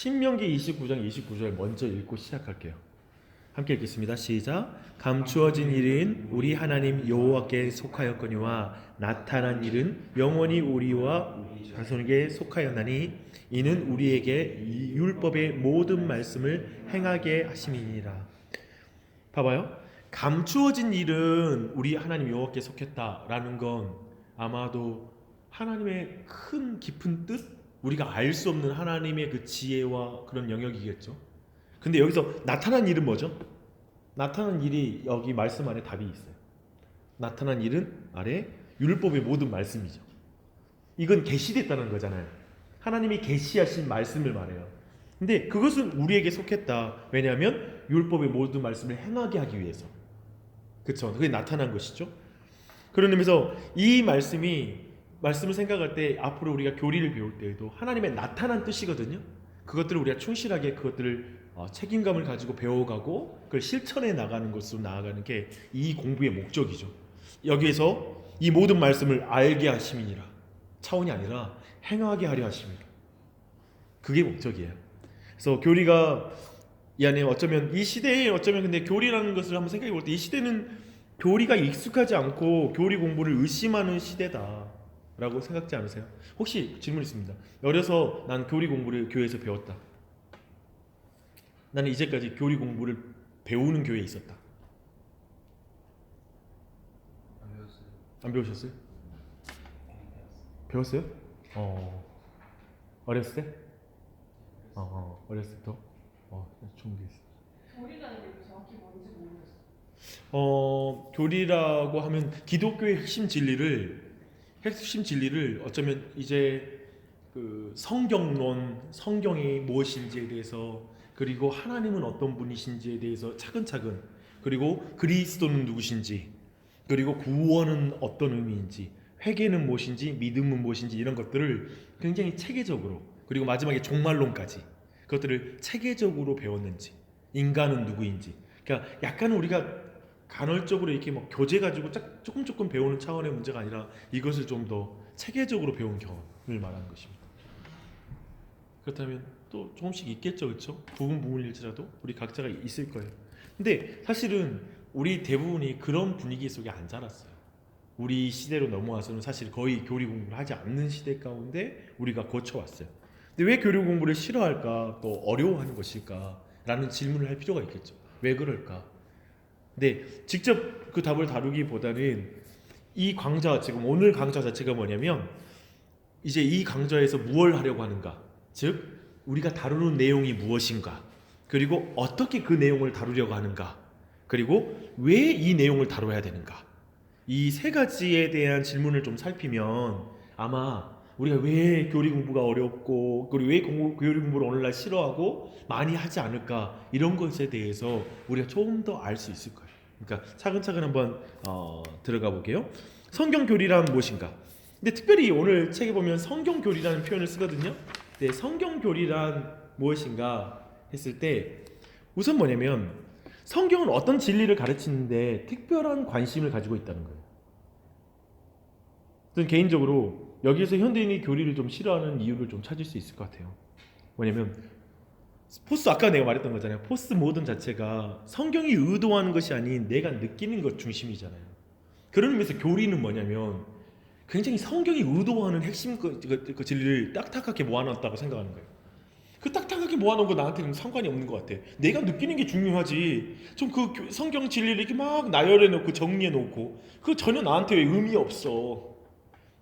신명기 29장 29절 먼저 읽고 시작할게요. 함께 읽겠습니다. 시작. 감추어진 일은 우리 하나님 여호와께 속하였거니와 나타난 일은 영원히 우리와 자손에게 속하였나니 이는 우리에게 이 율법의 모든 말씀을 행하게 하심이니라. 봐봐요. 감추어진 일은 우리 하나님 여호와께 속했다라는 건 아마도 하나님의 큰 깊은 뜻, 우리가 알 수 없는 하나님의 그 지혜와 그런 영역이겠죠. 근데 여기서 나타난 일은 뭐죠? 나타난 일이 여기 말씀 안에 답이 있어요. 나타난 일은 아래 율법의 모든 말씀이죠. 이건 계시됐다는 거잖아요. 하나님이 계시하신 말씀을 말해요. 근데 그것은 우리에게 속했다. 왜냐하면 율법의 모든 말씀을 행하게 하기 위해서. 그렇죠. 그게 나타난 것이죠. 그런 의미에서 이 말씀을 생각할 때 앞으로 우리가 교리를 배울 때에도 하나님의 나타난 뜻이거든요. 그것들을 우리가 충실하게 그것들을 책임감을 가지고 배워가고 그걸 실천해 나가는 것으로 나아가는 게 이 공부의 목적이죠. 여기에서 이 모든 말씀을 알게 하심이니라. 차원이 아니라 행하게 하려 하심이라. 그게 목적이에요. 그래서 교리가 이 안에 어쩌면 이 시대에 어쩌면 근데 교리라는 것을 한번 생각해 볼 때 이 시대는 교리가 익숙하지 않고 교리 공부를 의심하는 시대다라고 생각지 않으세요? 혹시 질문 있습니다. 어려서 난 교리 공부를 교회에서 배웠다. 나는 이제까지 교리 공부를 배우는 교회에 있었다. 안 배웠어요. 안 배우셨어요? 배웠어요? 어렸을 때? 어렸을 때부터? 좋은 게 있어요. 교리라는 게 정확히 뭔지 모르겠어요. 교리라고 하면 기독교의 핵심 진리를 어쩌면 이제 그 성경론, 성경이 무엇인지에 대해서 그리고 하나님은 어떤 분이신지에 대해서 차근차근 그리고 그리스도는 누구신지 그리고 구원은 어떤 의미인지 회개는 무엇인지 믿음은 무엇인지 이런 것들을 굉장히 체계적으로 그리고 마지막에 종말론까지 그것들을 체계적으로 배웠는지 인간은 누구인지 그러니까 약간 우리가 간헐적으로 이렇게 뭐 교재 가지고 조금 배우는 차원의 문제가 아니라 이것을 좀 더 체계적으로 배운 경험을 말하는 것입니다. 그렇다면 또 조금씩 있겠죠, 그렇죠? 부분일지라도 우리 각자가 있을 거예요. 근데 사실은 우리 대부분이 그런 분위기 속에 안 자랐어요. 우리 시대로 넘어와서는 사실 거의 교리 공부를 하지 않는 시대 가운데 우리가 거쳐왔어요. 근데 왜 교리 공부를 싫어할까, 또 어려워하는 것일까? 라는 질문을 할 필요가 있겠죠. 왜 그럴까? 근데 직접 그 답을 다루기보다는 이 강좌, 지금 오늘 강좌 자체가 뭐냐면 이제 이 강좌에서 무엇을 하려고 하는가? 즉 우리가 다루는 내용이 무엇인가? 그리고 어떻게 그 내용을 다루려고 하는가? 그리고 왜 이 내용을 다뤄야 되는가? 이 세 가지에 대한 질문을 좀 살피면 아마 우리가 왜 교리 공부가 어렵고 그리고 왜 교리 공부를 오늘날 싫어하고 많이 하지 않을까 이런 것에 대해서 우리가 조금 더 알 수 있을 거예요. 그러니까 차근차근 한번 들어가 볼게요. 성경 교리란 무엇인가? 근데 특별히 오늘 책에 보면 성경 교리라는 표현을 쓰거든요. 근데 성경 교리란 무엇인가 했을 때 우선 뭐냐면 성경은 어떤 진리를 가르치는데 특별한 관심을 가지고 있다는 거예요. 저는 개인적으로 여기에서 현대인이 교리를 좀 싫어하는 이유를 좀 찾을 수 있을 것 같아요. 뭐냐면 아까 내가 말했던 거잖아요. 포스트 모던 자체가 성경이 의도하는 것이 아닌 내가 느끼는 것 중심이잖아요. 그런 의미에서 교리는 뭐냐면 굉장히 성경이 의도하는 핵심 그 진리를 딱딱하게 모아놨다고 생각하는 거예요. 그 딱딱하게 모아놓은 거 나한테는 상관이 없는 것 같아. 내가 느끼는 게 중요하지. 좀 그 성경 진리를 이렇게 막 나열해놓고 정리해놓고 그거 전혀 나한테 의미 없어.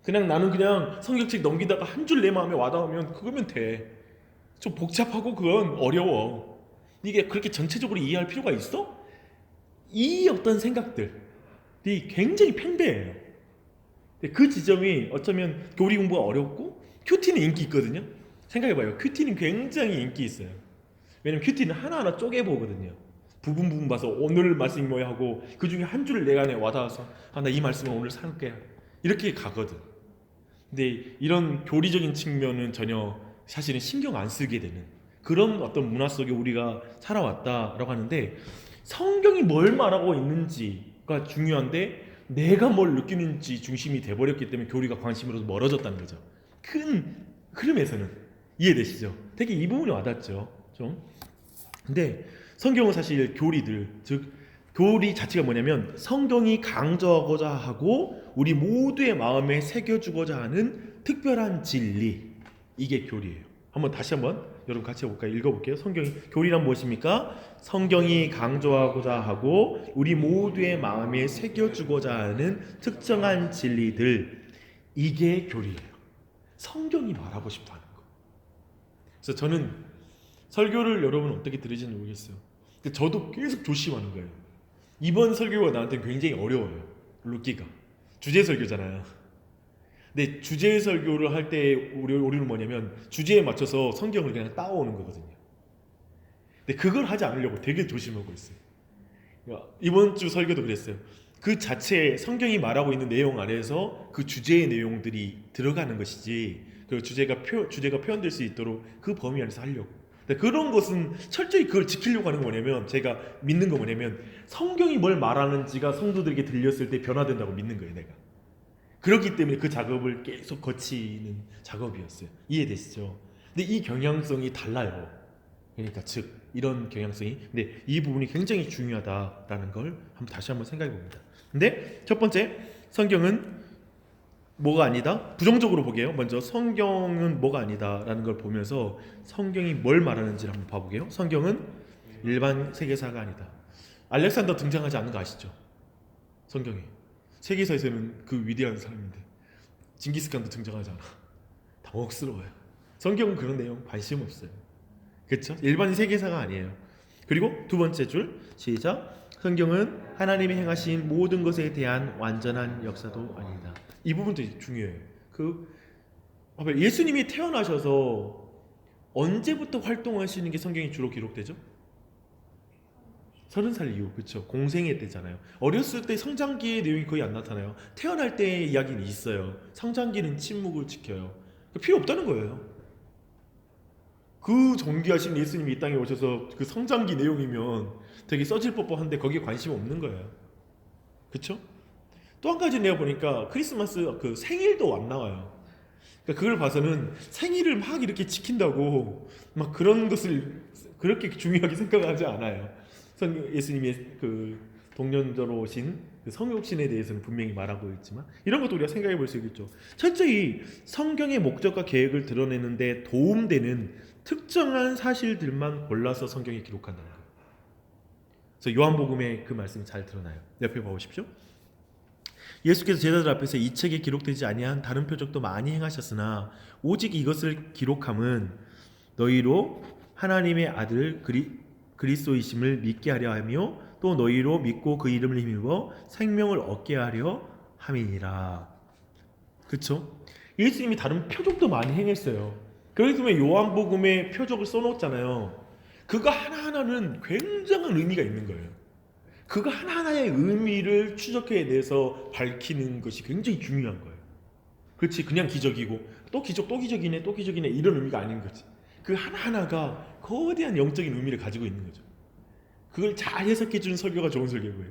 그냥 나는 그냥 성경책 넘기다가 한 줄 내 마음에 와닿으면 그거면 돼. 좀 복잡하고 그건 어려워. 이게 그렇게 전체적으로 이해할 필요가 있어? 이 어떤 생각들이 굉장히 팽배해요. 그 지점이 어쩌면 교리 공부가 어렵고 큐티는 인기 있거든요. 생각해봐요. 큐티는 굉장히 인기 있어요. 왜냐면 큐티는 하나하나 쪼개보거든요. 부분 봐서 오늘 말씀이 뭐야 하고 그 중에 한 줄을 내가 안에 와닿아서 나 이 말씀을 오늘 살게 이렇게 가거든. 근데 이런 교리적인 측면은 전혀 사실은 신경 안 쓰게 되는 그런 어떤 문화 속에 우리가 살아왔다라고 하는데 성경이 뭘 말하고 있는지가 중요한데 내가 뭘 느끼는지 중심이 돼버렸기 때문에 교리가 관심으로서 멀어졌다는 거죠. 큰 흐름에서는 이해되시죠? 되게 이 부분이 와닿죠. 좀. 근데 성경은 사실 교리들, 즉 교리 자체가 뭐냐면 성경이 강조하고자 하고 우리 모두의 마음에 새겨주고자 하는 특별한 진리, 이게 교리예요. 다시 한번 여러분 같이 볼까요? 읽어볼게요. 성경이 교리란 무엇입니까? 성경이 강조하고자 하고 우리 모두의 마음에 새겨주고자 하는 특정한 진리들, 이게 교리예요. 성경이 말하고 싶다는 거. 그래서 저는 설교를 여러분 어떻게 들으시는지 모르겠어요. 근데 저도 계속 조심하는 거예요. 이번 설교가 나한테 굉장히 어려워요. 루키가 주제 설교잖아요. 근데 주제 설교를 할 때 우리는 뭐냐면 주제에 맞춰서 성경을 그냥 따오는 거거든요. 근데 그걸 하지 않으려고 되게 조심하고 있어요. 이번 주 설교도 그랬어요. 그 자체 성경이 말하고 있는 내용 안에서 그 주제의 내용들이 들어가는 것이지, 그 주제가 표현될 수 있도록 그 범위 안에서 하려고. 근데 그런 것은 철저히 그걸 지키려고 하는 거 뭐냐면, 제가 믿는 거 뭐냐면 성경이 뭘 말하는지가 성도들에게 들렸을 때 변화된다고 믿는 거예요, 내가. 그렇기 때문에 그 작업을 계속 거치는 작업이었어요. 이해되시죠? 근데 이 경향성이 달라요. 그러니까 즉 이런 경향성이, 근데 이 부분이 굉장히 중요하다라는 걸 다시 한번 생각해 봅니다. 근데 첫 번째, 성경은 뭐가 아니다? 부정적으로 보게요. 먼저 성경은 뭐가 아니다라는 걸 보면서 성경이 뭘 말하는지를 한번 봐보게요. 성경은 일반 세계사가 아니다. 알렉산더 등장하지 않는 거 아시죠? 성경에 세계사에서는 그 위대한 사람인데 징기스칸도 등장하지 않아. 당혹스러워요. 성경은 그런 내용 관심 없어요. 그렇죠? 일반 세계사가 아니에요. 그리고 두 번째 줄 시작. 성경은 하나님이 행하신 모든 것에 대한 완전한 역사도 아니다. 이 부분도 중요해요. 예수님이 태어나셔서 언제부터 활동하시는 게 성경에 주로 기록되죠? 30살 이후, 그렇죠? 공생애 때잖아요. 어렸을 때 성장기의 내용이 거의 안 나타나요. 태어날 때의 이야기는 있어요. 성장기는 침묵을 지켜요. 필요 없다는 거예요. 그 존귀하신 예수님이 이 땅에 오셔서 그 성장기 내용이면 되게 써질 법한데 거기에 관심 없는 거예요. 그렇죠? 또 한 가지 내가 보니까 크리스마스 그 생일도 안 나와요. 그러니까 그걸 봐서는 생일을 막 이렇게 지킨다고 막 그런 것을 그렇게 중요하게 생각하지 않아요. 예수님의 그 동년자로 오신 그 성육신에 대해서는 분명히 말하고 있지만 이런 것도 우리가 생각해 볼 수 있겠죠. 철저히 성경의 목적과 계획을 드러내는 데 도움되는 특정한 사실들만 골라서 성경에 기록한다는 거예요. 그래서 요한복음에 그 말씀이 잘 드러나요. 옆에 봐보십시오. 예수께서 제자들 앞에서 이 책에 기록되지 아니한 다른 표적도 많이 행하셨으나 오직 이것을 기록함은 너희로 하나님의 아들 그리스도이심을 믿게 하려 하며 또 너희로 믿고 그 이름을 힘입어 생명을 얻게 하려 함이니라. 그렇죠? 예수님이 다른 표적도 많이 행했어요. 그렇기 때문에 요한복음에 표적을 써놓잖아요. 그거 하나하나는 굉장한 의미가 있는 거예요. 그거 하나하나의 의미를 추적해내서 밝히는 것이 굉장히 중요한 거예요. 그렇지, 그냥 기적이고 또 기적 또 기적이네 또 기적이네 이런 의미가 아닌 거지. 그 하나하나가 거대한 영적인 의미를 가지고 있는 거죠. 그걸 잘 해석해주는 설교가 좋은 설교고요.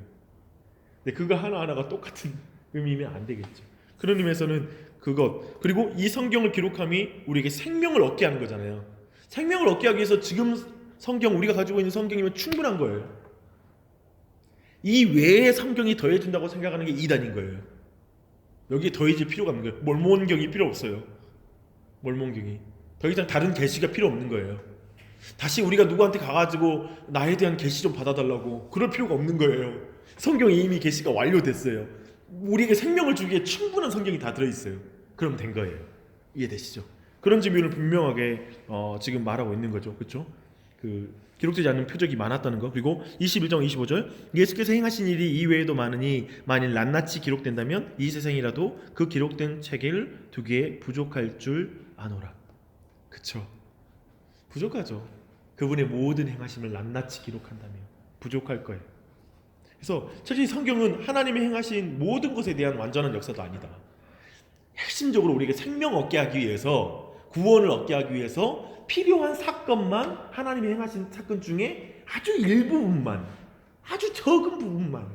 근데 그거 하나하나가 똑같은 의미면 안 되겠죠. 그런 의미에서는 그것, 그리고 이 성경을 기록함이 우리에게 생명을 얻게 하는 거잖아요. 생명을 얻게 하기 위해서 지금 성경, 우리가 가지고 있는 성경이면 충분한 거예요. 이 외에 성경이 더해진다고 생각하는 게 이단인 거예요. 여기에 더해질 필요가 없는 거예요. 몰몬경이 필요 없어요. 몰몬경이 더 이상 다른 계시가 필요 없는 거예요. 다시 우리가 누구한테 가가지고 나에 대한 계시 좀 받아달라고 그럴 필요가 없는 거예요. 성경에 이미 계시가 완료됐어요. 우리에게 생명을 주기에 충분한 성경이 다 들어있어요. 그럼 된 거예요. 이해되시죠? 그런 질문을 분명하게 지금 말하고 있는 거죠. 그렇죠? 기록되지 않는 표적이 많았다는 거. 그리고 21장 25절 예수께서 행하신 일이 이외에도 많으니 만일 낱낱이 기록된다면 이 세상이라도 그 기록된 책을 두기에 부족할 줄 아노라. 그쵸? 부족하죠. 그분의 모든 행하심을 낱낱이 기록한다면 부족할 거예요. 그래서 철저히 성경은 하나님이 행하신 모든 것에 대한 완전한 역사도 아니다. 핵심적으로 우리에게 생명 얻게 하기 위해서, 구원을 얻게 하기 위해서 필요한 사건만, 하나님이 행하신 사건 중에 아주 일부분만, 아주 적은 부분만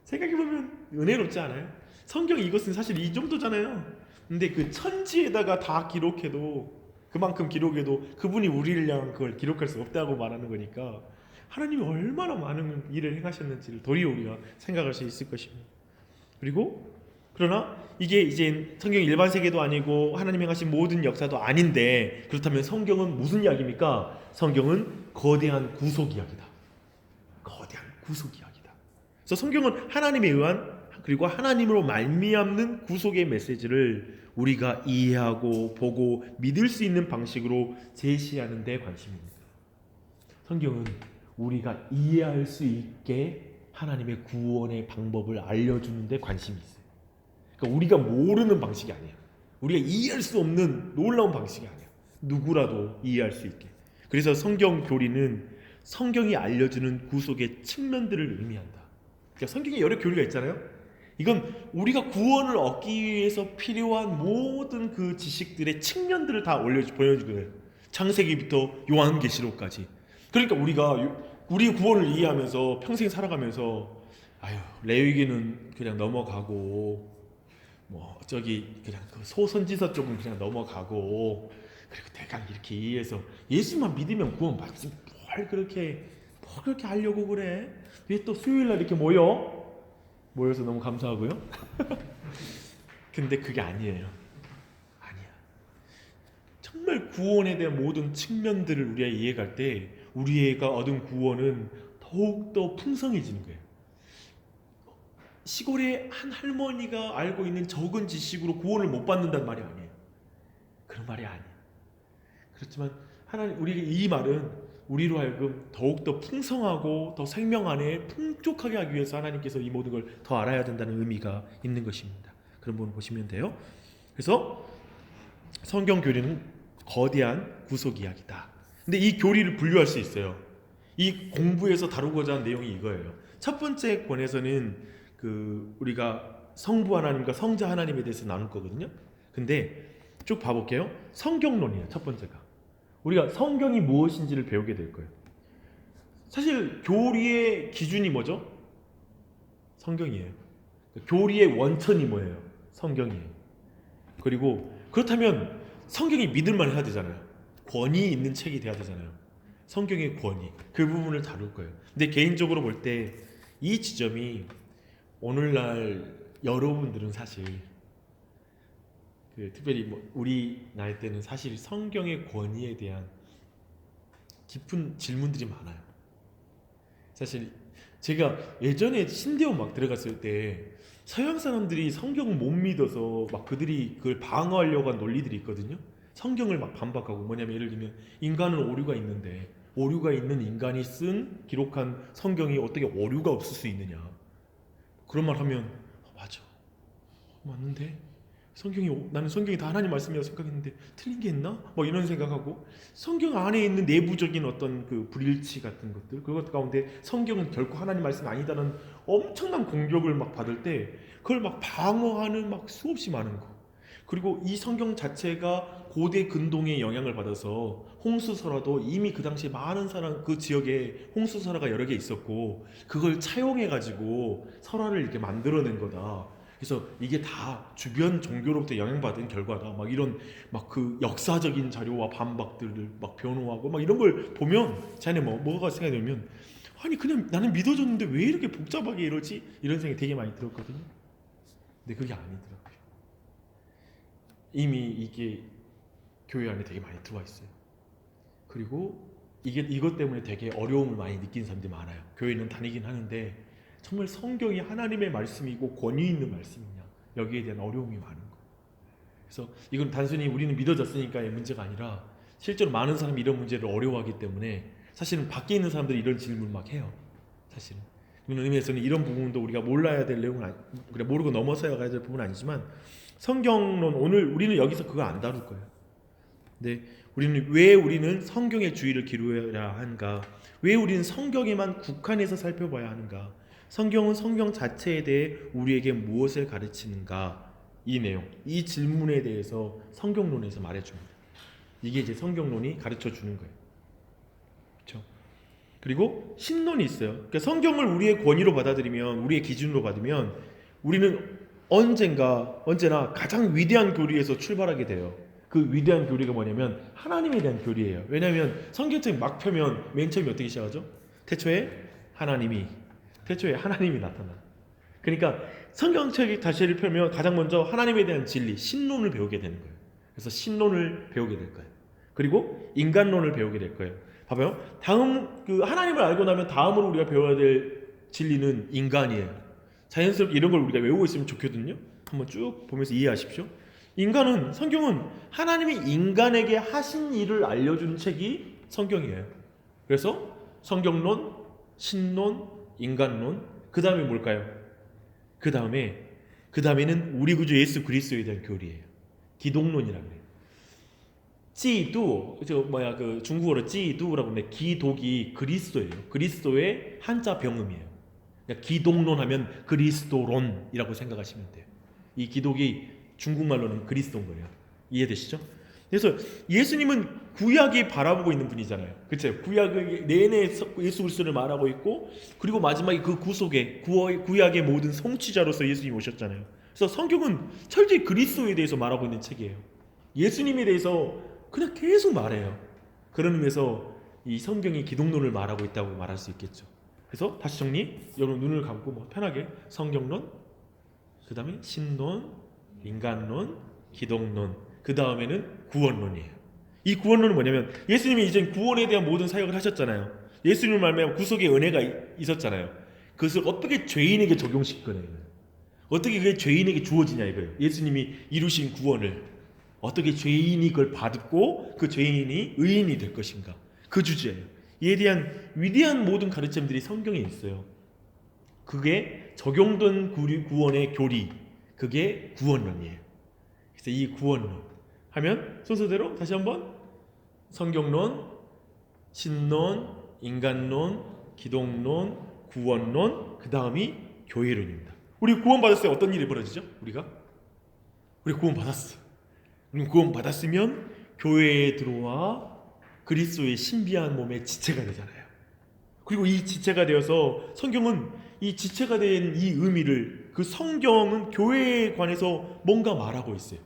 생각해보면 은혜롭지 않아요? 성경 이것은 사실 이 정도잖아요. 근데 그 천지에다가 다 기록해도 그만큼 기록해도 그분이 우리를 향한 그걸 기록할 수 없다고 말하는 거니까 하나님이 얼마나 많은 일을 행하셨는지를 도리어 우리가 생각할 수 있을 것입니다. 그리고 그러나 이게 이제 성경 일반 세계도 아니고 하나님 행하신 모든 역사도 아닌데, 그렇다면 성경은 무슨 이야기입니까? 성경은 거대한 구속 이야기다. 거대한 구속 이야기다. 그래서 성경은 하나님에 의한 그리고 하나님으로 말미암는 구속의 메시지를 우리가 이해하고 보고 믿을 수 있는 방식으로 제시하는 데 관심입니다. 성경은 우리가 이해할 수 있게 하나님의 구원의 방법을 알려주는 데 관심이 있어요. 그러니까 우리가 모르는 방식이 아니야. 우리가 이해할 수 없는 놀라운 방식이 아니야. 누구라도 이해할 수 있게. 그래서 성경 교리는 성경이 알려주는 구속의 측면들을 의미한다. 그러니까 성경에 여러 교리가 있잖아요. 이건 우리가 구원을 얻기 위해서 필요한 모든 그 지식들의 측면들을 다 보여주거든요. 창세기부터 요한계시록까지. 그러니까 우리가 우리 구원을 이해하면서 평생 살아가면서 레위기는 그냥 넘어가고 뭐 저기 그냥 그 소선지서 쪽은 그냥 넘어가고, 그리고 대강 이렇게 이해해서 예수만 믿으면 구원 받지 뭘 그렇게 하려고 그래? 왜 또 수요일날 이렇게 모여서 너무 감사하고요. 근데 그게 아니에요. 아니야. 정말 구원에 대한 모든 측면들을 우리가 이해할 때 우리가 얻은 구원은 더욱더 풍성해지는 거예요. 시골의 한 할머니가 알고 있는 적은 지식으로 구원을 못 받는다는 말이 아니에요. 그런 말이 아니에요. 그렇지만 하나님, 우리 이 말은 우리로 하여금 더욱더 풍성하고 더 생명 안에 풍족하게 하기 위해서 하나님께서 이 모든 걸 더 알아야 된다는 의미가 있는 것입니다. 그런 부분 보시면 돼요. 그래서 성경 교리는 거대한 구속 이야기다. 근데 이 교리를 분류할 수 있어요. 이 공부에서 다루고자 하는 내용이 이거예요. 첫 번째 권에서는 우리가 성부 하나님과 성자 하나님에 대해서 나눌 거거든요. 근데 쭉 봐볼게요. 성경론이에요. 첫 번째가 우리가 성경이 무엇인지를 배우게 될 거예요. 사실 교리의 기준이 뭐죠? 성경이에요. 교리의 원천이 뭐예요? 성경이에요. 그리고 그렇다면 성경이 믿을만 해야 되잖아요. 권위 있는 책이 돼야 되잖아요. 성경의 권위, 그 부분을 다룰 거예요. 근데 개인적으로 볼 때 이 지점이 오늘날 여러분들은 사실 특별히 우리 나이 때는 사실 성경의 권위에 대한 깊은 질문들이 많아요. 사실 제가 예전에 신대원 막 들어갔을 때 서양 사람들이 성경을 못 믿어서 막 그들이 그걸 방어하려고 한 논리들이 있거든요. 성경을 막 반박하고, 뭐냐면 예를 들면 인간은 오류가 있는데 오류가 있는 인간이 기록한 성경이 어떻게 오류가 없을 수 있느냐, 그런 말 하면 맞아, 맞는데 나는 성경이 다 하나님 말씀이라고 생각했는데 틀린 게 있나? 뭐 이런 생각하고, 성경 안에 있는 내부적인 어떤 그 불일치 같은 것들, 그것 가운데 성경은 결코 하나님 말씀이 아니다는 엄청난 공격을 막 받을 때 그걸 막 방어하는 막 수없이 많은 거. 그리고 이 성경 자체가 고대 근동의 영향을 받아서 홍수설화도 이미 그 당시에 많은 사람, 그 지역에 홍수설화가 여러 개 있었고 그걸 차용해 가지고 설화를 이렇게 만들어낸 거다. 그래서 이게 다 주변 종교로부터 영향받은 결과다. 막 이런 막 그 역사적인 자료와 반박들을 막 변호하고 막 이런 걸 보면 자네 뭐가 생각이 들면, 아니 그냥 나는 믿어줬는데 왜 이렇게 복잡하게 이러지? 이런 생각이 되게 많이 들었거든요. 근데 그게 아니더라고요. 이미 이게 교회 안에 되게 많이 들어와 있어요. 그리고 이것 때문에 되게 어려움을 많이 느끼는 사람들이 많아요. 교회는 다니긴 하는데 정말 성경이 하나님의 말씀이고 권위 있는 말씀이냐, 여기에 대한 어려움이 많은 거. 그래서 이건 단순히 우리는 믿어졌으니까의 문제가 아니라 실제로 많은 사람이 이런 문제를 어려워하기 때문에 사실은 밖에 있는 사람들이 이런 질문을 막 해요. 사실은 그런 의미에서는 이런 부분도 우리가 몰라야 될 내용은 그래 모르고 넘어서야 가야 될 부분은 아니지만, 성경론 오늘 우리는 여기서 그거 안 다룰 거예요. 근데 왜 우리는 성경의 주의를 기울여야 하는가? 왜 우리는 성경에만 국한해서 살펴봐야 하는가? 성경은 성경 자체에 대해 우리에게 무엇을 가르치는가? 이 내용, 이 질문에 대해서 성경론에서 말해줍니다. 이게 이제 성경론이 가르쳐주는 거예요. 그렇죠? 그리고 신론이 있어요. 그러니까 성경을 우리의 권위로 받아들이면, 우리의 기준으로 받으면 우리는 언제나 가장 위대한 교리에서 출발하게 돼요. 그 위대한 교리가 뭐냐면 하나님에 대한 교리예요. 왜냐하면 성경책 막 펴면 맨 처음에 어떻게 시작하죠? 태초에 하나님이 나타나. 그러니까 성경책이 다시를 펴면 가장 먼저 하나님에 대한 진리, 신론을 배우게 되는 거예요. 그래서 신론을 배우게 될 거예요. 그리고 인간론을 배우게 될 거예요. 봐봐요. 다음 그 하나님을 알고 나면 다음으로 우리가 배워야 될 진리는 인간이에요. 자연스럽게 이런 걸 우리가 외우고 있으면 좋거든요. 한번 쭉 보면서 이해하십시오. 인간은 성경은 하나님이 인간에게 하신 일을 알려주는 책이 성경이에요. 그래서 성경론, 신론, 인간론, 그 다음에 뭘까요? 그 다음에는 우리 구주 예수 그리스도에 대한 교리예요. 기독론이라고 해요. 지도 그 중국어로 지도라고 하는데 기독이 그리스도예요. 그리스도의 한자 병음이에요. 그러니까 기독론 하면 그리스도론이라고 생각하시면 돼요. 이 기독이 중국말로는 그리스도인 거예요. 이해되시죠? 그래서 예수님은 구약이 바라보고 있는 분이잖아요. 그렇죠? 구약의 내내 예수 그리스도를 말하고 있고, 그리고 마지막에 그 구속의 구약의 모든 성취자로서 예수님이 오셨잖아요. 그래서 성경은 철저히 그리스도에 대해서 말하고 있는 책이에요. 예수님에 대해서 그냥 계속 말해요. 그런 의미에서 이 성경이 기독론을 말하고 있다고 말할 수 있겠죠. 그래서 다시 정리, 여러분 눈을 감고 뭐 편하게 성경론, 그 다음에 신론, 인간론, 기독론, 그 다음에는 구원론이에요. 이 구원론은 뭐냐면 예수님이 이제 구원에 대한 모든 사역을 하셨잖아요. 예수님을 말미암아 구속의 은혜가 있었잖아요. 그것을 어떻게 죄인에게 적용시킬 거냐 이거예요. 어떻게 그게 죄인에게 주어지냐 이거예요. 예수님이 이루신 구원을 어떻게 죄인이 그걸 받고 그 죄인이 의인이 될 것인가, 그 주제예요. 이에 대한 위대한 모든 가르침들이 성경에 있어요. 그게 적용된 구원의 교리, 그게 구원론이에요. 그래서 이 구원론 하면 순서대로 다시 한번 성경론, 신론, 인간론, 기독론, 구원론, 그 다음이 교회론입니다. 우리 구원받았을 때 어떤 일이 벌어지죠? 우리 구원받았어. 우리 구원받았으면 교회에 들어와 그리스도의 신비한 몸의 지체가 되잖아요. 그리고 이 지체가 되어서 성경은 이 지체가 된 이 의미를, 그 성경은 교회에 관해서 뭔가 말하고 있어요.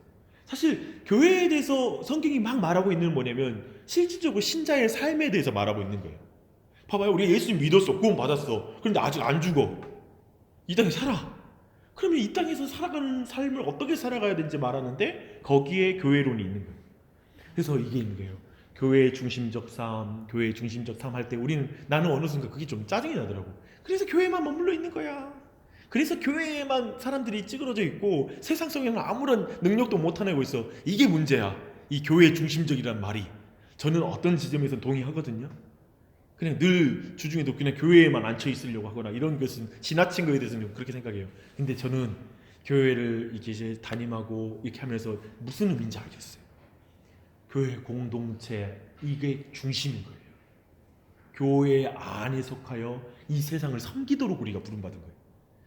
사실 교회에 대해서 성경이 막 말하고 있는 건 뭐냐면 실질적으로 신자의 삶에 대해서 말하고 있는 거예요. 봐봐요. 우리 예수님 믿었어. 구원 받았어. 그런데 아직 안 죽어. 이 땅에 살아. 그러면 이 땅에서 살아가는 삶을 어떻게 살아가야 되는지 말하는데 거기에 교회론이 있는 거예요. 그래서 이게 있는 거예요. 교회 중심적 삶 할 때 나는 어느 순간 그게 좀 짜증이 나더라고. 그래서 교회만 머물러 있는 거야. 그래서 교회에만 사람들이 찌그러져 있고 세상 속에는 아무런 능력도 못 하내고 있어. 이게 문제야. 이 교회 중심적이란 말이. 저는 어떤 지점에서 동의하거든요. 그냥 늘 주중에도 그냥 교회에만 앉혀 있으려고 하거나 이런 것은 지나친 거에 대해서는 그렇게 생각해요. 근데 저는 교회를 이렇게 이제 담임하고 이렇게 하면서 무슨 의미인지 알겠어요. 교회 공동체, 이게 중심인 거예요. 교회 안에 속하여 이 세상을 섬기도록 우리가 부름받은 거예요.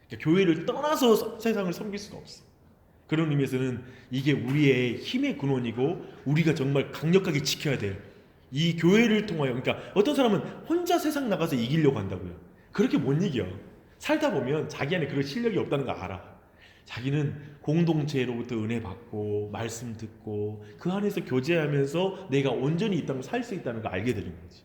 그러니까 교회를 떠나서 세상을 섬길 수가 없어. 그런 의미에서는 이게 우리의 힘의 근원이고 우리가 정말 강력하게 지켜야 돼요. 이 교회를 통하여. 그러니까 어떤 사람은 혼자 세상 나가서 이기려고 한다고요. 그렇게 못 이겨. 살다 보면 자기 안에 그런 실력이 없다는 거 알아. 자기는 공동체로부터 은혜 받고 말씀 듣고 그 안에서 교제하면서 내가 온전히 이 땅을 살 수 있다는 걸 알게 되는 거지.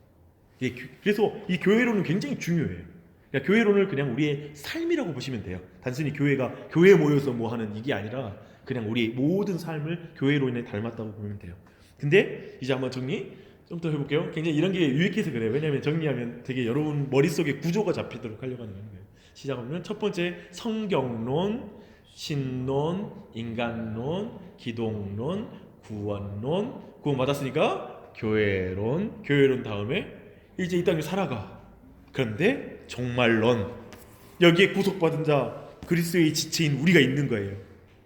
그래서 이 교회론은 굉장히 중요해요. 그러니까 교회론을 그냥 우리의 삶이라고 보시면 돼요. 단순히 교회에 모여서 뭐 하는 이게 아니라 그냥 우리의 모든 삶을 교회론에 닮았다고 보면 돼요. 근데 이제 한번 정리 좀 더 해볼게요. 굉장히 이런 게 유익해서 그래요. 왜냐하면 정리하면 되게 여러분 머릿속에 구조가 잡히도록 하려고 하는 거예요. 시작하면 첫 번째 성경론, 신론, 인간론, 기독론, 구원론. 구원 받았으니까 교회론 다음에 이제 이 땅에 살아가. 그런데 종말론, 여기에 구속받은 자 그리스도의 지체인 우리가 있는 거예요.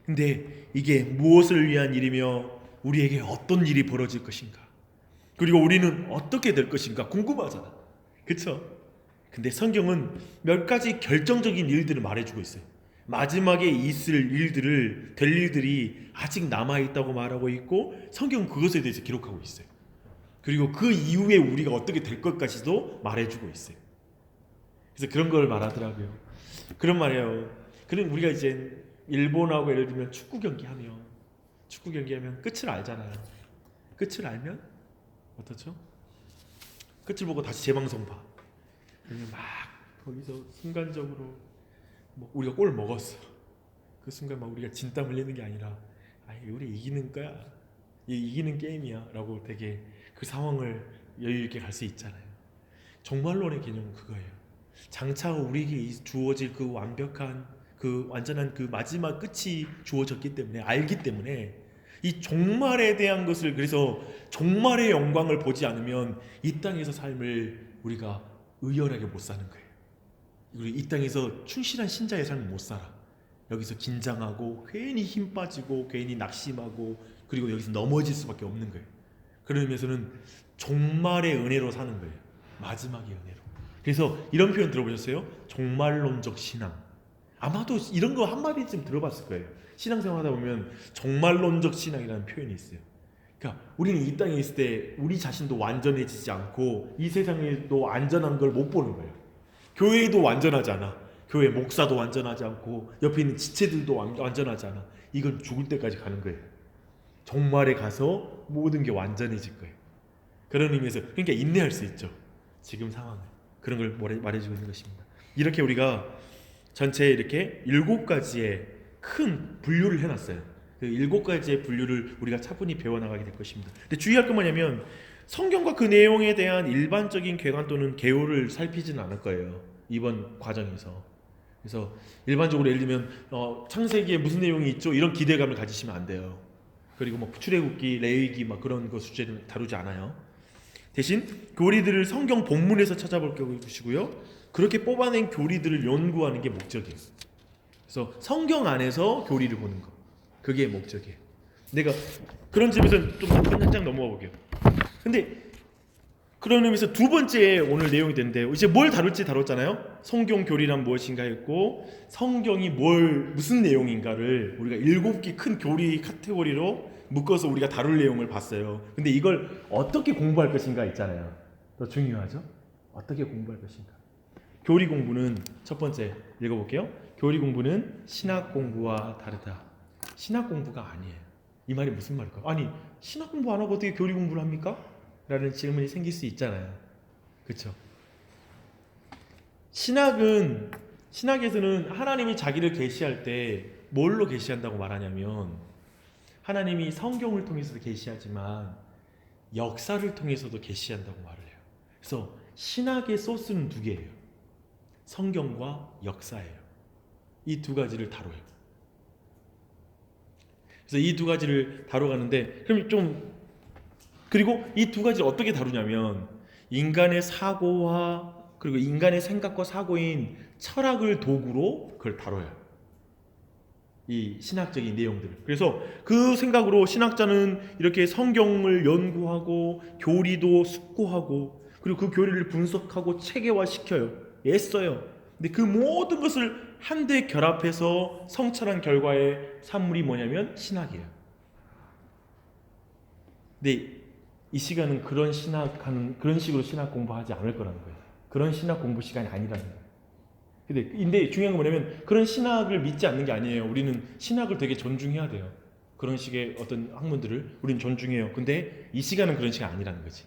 근데 이게 무엇을 위한 일이며 우리에게 어떤 일이 벌어질 것인가, 그리고 우리는 어떻게 될 것인가 궁금하잖아. 그쵸? 근데 성경은 몇 가지 결정적인 일들을 말해주고 있어요. 마지막에 있을 일들을, 될 일들이 아직 남아있다고 말하고 있고 성경은 그것에 대해서 기록하고 있어요. 그리고 그 이후에 우리가 어떻게 될 것까지도 말해주고 있어요. 그래서 그런 걸 말하더라고요. 그런 말이에요. 그럼 우리가 이제 일본하고 예를 들면 축구 경기 하면 축구 경기하면 끝을 알잖아요. 끝을 알면 어떻죠? 끝을 보고 다시 재방송 봐. 그러면 막 거기서 순간적으로 뭐 우리가 골 먹었어. 그 순간 막 우리가 진땀 흘리는 게 아니라 우리 이기는 거야. 이기는 게임이야라고 되게 그 상황을 여유 있게 갈 수 있잖아요. 종말론의 개념은 그거예요. 장차 우리에게 주어질 그 완벽한 그 완전한 그 마지막 끝이 주어졌기 때문에 알기 때문에 이 종말에 대한 것을 그래서 종말의 영광을 보지 않으면 이 땅에서 삶을 우리가 의연하게 못 사는 거예요. 우리 이 땅에서 충실한 신자의 삶을 못 살아. 여기서 긴장하고 괜히 힘 빠지고 괜히 낙심하고 그리고 여기서 넘어질 수밖에 없는 거예요. 그런 의미에서는 종말의 은혜로 사는 거예요. 마지막의 은혜로. 그래서 이런 표현 들어보셨어요? 종말론적 신앙. 아마도 이런 거 한마디쯤 들어봤을 거예요. 신앙생활 하다 보면 종말론적 신앙이라는 표현이 있어요. 그러니까 우리는 이 땅에 있을 때 우리 자신도 완전해지지 않고 이 세상에도 안전한 걸 못 보는 거예요. 교회도 완전하지 않아. 교회 목사도 완전하지 않고 옆에 있는 지체들도 완전하지 않아. 이건 죽을 때까지 가는 거예요. 종말에 가서 모든 게 완전해질 거예요. 그런 의미에서 그러니까 인내할 수 있죠. 지금 상황을. 그런 걸 말해주고 있는 것입니다. 이렇게 우리가 전체 이렇게 7가지의 큰 분류를 해놨어요. 그 7가지의 분류를 우리가 차분히 배워나가게 될 것입니다. 근데 주의할 건 뭐냐면 성경과 그 내용에 대한 일반적인 궤관 또는 개요를 살피지는 않을 거예요. 이번 과정에서. 그래서 일반적으로 예를 들면 창세기에 무슨 내용이 있죠? 이런 기대감을 가지시면 안 돼요. 그리고 뭐 출애굽기, 레위기 막 그런 거 주제를 다루지 않아요. 대신 교리들을 성경 본문에서 찾아볼 것이고요. 그렇게 뽑아낸 교리들을 연구하는 게 목적이에요. 그래서 성경 안에서 교리를 보는 거. 그게 목적이에요. 내가 그런 점에서 좀 한 장 넘어가 볼게요. 근데 그런 의미에서 두 번째 오늘 내용이 되는데 이제 뭘 다룰지 다뤘잖아요. 성경 교리란 무엇인가 했고 성경이 무슨 내용인가를 우리가 7개 큰 교리 카테고리로 묶어서 우리가 다룰 내용을 봤어요. 근데 이걸 어떻게 공부할 것인가 있잖아요. 더 중요하죠. 어떻게 공부할 것인가. 교리 공부는 첫 번째 읽어볼게요. 교리 공부는 신학 공부와 다르다. 신학 공부가 아니에요. 이 말이 무슨 말일까? 아니 신학 공부 안 하고 어떻게 교리 공부를 합니까? 라는 질문이 생길 수 있잖아요. 그렇죠? 신학에서는 하나님이 자기를 계시할 때 뭘로 계시한다고 말하냐면 하나님이 성경을 통해서도 계시하지만 역사를 통해서도 계시한다고 말을 해요. 그래서 신학의 소스는 두 개예요. 성경과 역사예요. 이 두 가지를 다뤄요. 그래서 이 두 가지를 다뤄가는데 그럼 그리고 이 두 가지를 어떻게 다루냐면 인간의 사고와 그리고 인간의 생각과 사고인 철학을 도구로 그걸 다뤄요. 이 신학적인 내용들을. 그래서 그 생각으로 신학자는 이렇게 성경을 연구하고 교리도 숙고하고 그리고 그 교리를 분석하고 체계화시켜요. 애써요. 근데 그 모든 것을 한데 결합해서 성찰한 결과의 산물이 뭐냐면 신학이에요. 근데 이 시간은 그런 식으로 신학 공부하지 않을 거라는 거예요. 그런 신학 공부 시간이 아니라는 거예요. 근데 중요한 건 뭐냐면 그런 신학을 믿지 않는 게 아니에요. 우리는 신학을 되게 존중해야 돼요. 그런 식의 어떤 학문들을 우리는 존중해요. 근데 이 시간은 그런 시간 아니라는 거지.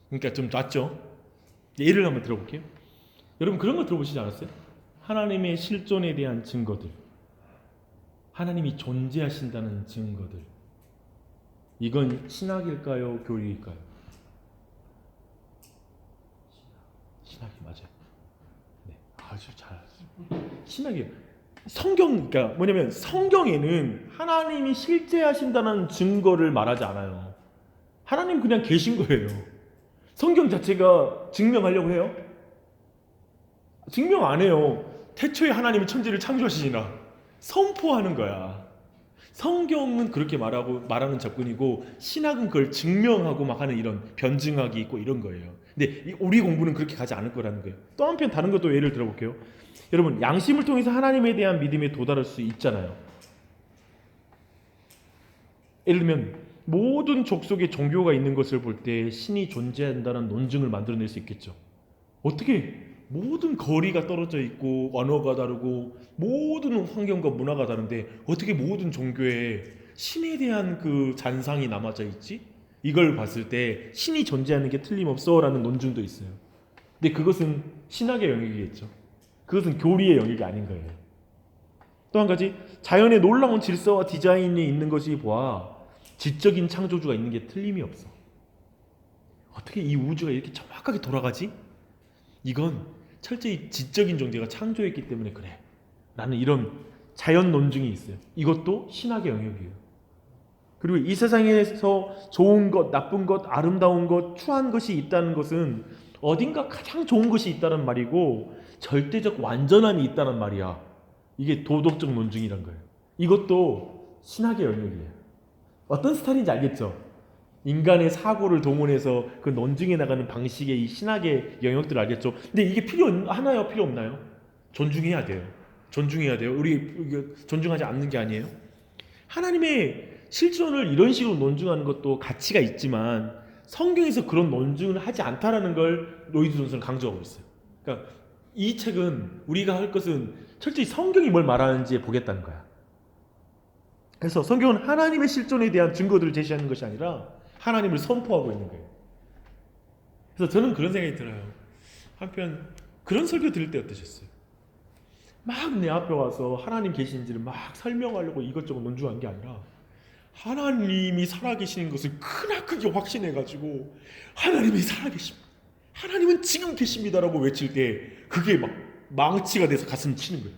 그러니까 좀 낫죠. 예를 한번 들어볼게요. 여러분 그런 거 들어보시지 않았어요? 하나님의 실존에 대한 증거들, 하나님이 존재하신다는 증거들. 이건 신학일까요? 교리일까요? 신학이 맞아요. 네, 아주 잘 신학이에요. 그러니까 뭐냐면 성경에는 하나님이 실제하신다는 증거를 말하지 않아요. 하나님 그냥 계신 거예요. 성경 자체가 증명하려고 해요? 증명 안 해요. 태초에 하나님이 천지를 창조하시니라 선포하는 거야. 성경은 그렇게 말하는 접근이고 신학은 그걸 증명하고 막 하는 이런 변증학이 있고 이런 거예요. 근데 우리 공부는 그렇게 가지 않을 거라는 거예요. 또 한편 다른 것도 예를 들어볼게요. 여러분 양심을 통해서 하나님에 대한 믿음에 도달할 수 있잖아요. 예를 들면 모든 족속에 종교가 있는 것을 볼 때 신이 존재한다는 논증을 만들어낼 수 있겠죠. 어떻게 모든 거리가 떨어져 있고 언어가 다르고 모든 환경과 문화가 다른데 어떻게 모든 종교에 신에 대한 그 잔상이 남아져 있지? 이걸 봤을 때 신이 존재하는 게 틀림없어라는 논증도 있어요. 근데 그것은 신학의 영역이겠죠. 그것은 교리의 영역이 아닌 거예요. 또 한 가지, 자연의 놀라운 질서와 디자인이 있는 것이 보아 지적인 창조주가 있는 게 틀림이 없어. 어떻게 이 우주가 이렇게 정확하게 돌아가지? 이건 철저히 지적인 존재가 창조했기 때문에 그래. 라는 이런 자연 논증이 있어요. 이것도 신학의 영역이에요. 그리고 이 세상에서 좋은 것, 나쁜 것, 아름다운 것, 추한 것이 있다는 것은 어딘가 가장 좋은 것이 있다는 말이고 절대적 완전함이 있다는 말이야. 이게 도덕적 논증이란 거예요. 이것도 신학의 영역이에요. 어떤 스타일인지 알겠죠? 인간의 사고를 동원해서 그 논증해 나가는 방식의 이 신학의 영역들을 알겠죠? 근데 이게 필요 하나요? 필요 없나요? 존중해야 돼요. 존중해야 돼요. 우리 존중하지 않는 게 아니에요. 하나님의 실존을 이런 식으로 논증하는 것도 가치가 있지만 성경에서 그런 논증을 하지 않다라는 걸 로이드 존슨은 강조하고 있어요. 그러니까 이 책은 우리가 할 것은 철저히 성경이 뭘 말하는지 보겠다는 거야. 그래서 성경은 하나님의 실존에 대한 증거들을 제시하는 것이 아니라 하나님을 선포하고 있는 거예요. 그래서 저는 그런 생각이 들어요. 한편 그런 설교 들을 때 어떠셨어요? 막 내 앞에 와서 하나님 계신지를 막 설명하려고 이것저것 논증한 게 아니라 하나님이 살아계시는 것을 크나크게 확신해가지고 하나님이 살아계십니다. 하나님은 지금 계십니다라고 외칠 때 그게 막 망치가 돼서 가슴 치는 거예요.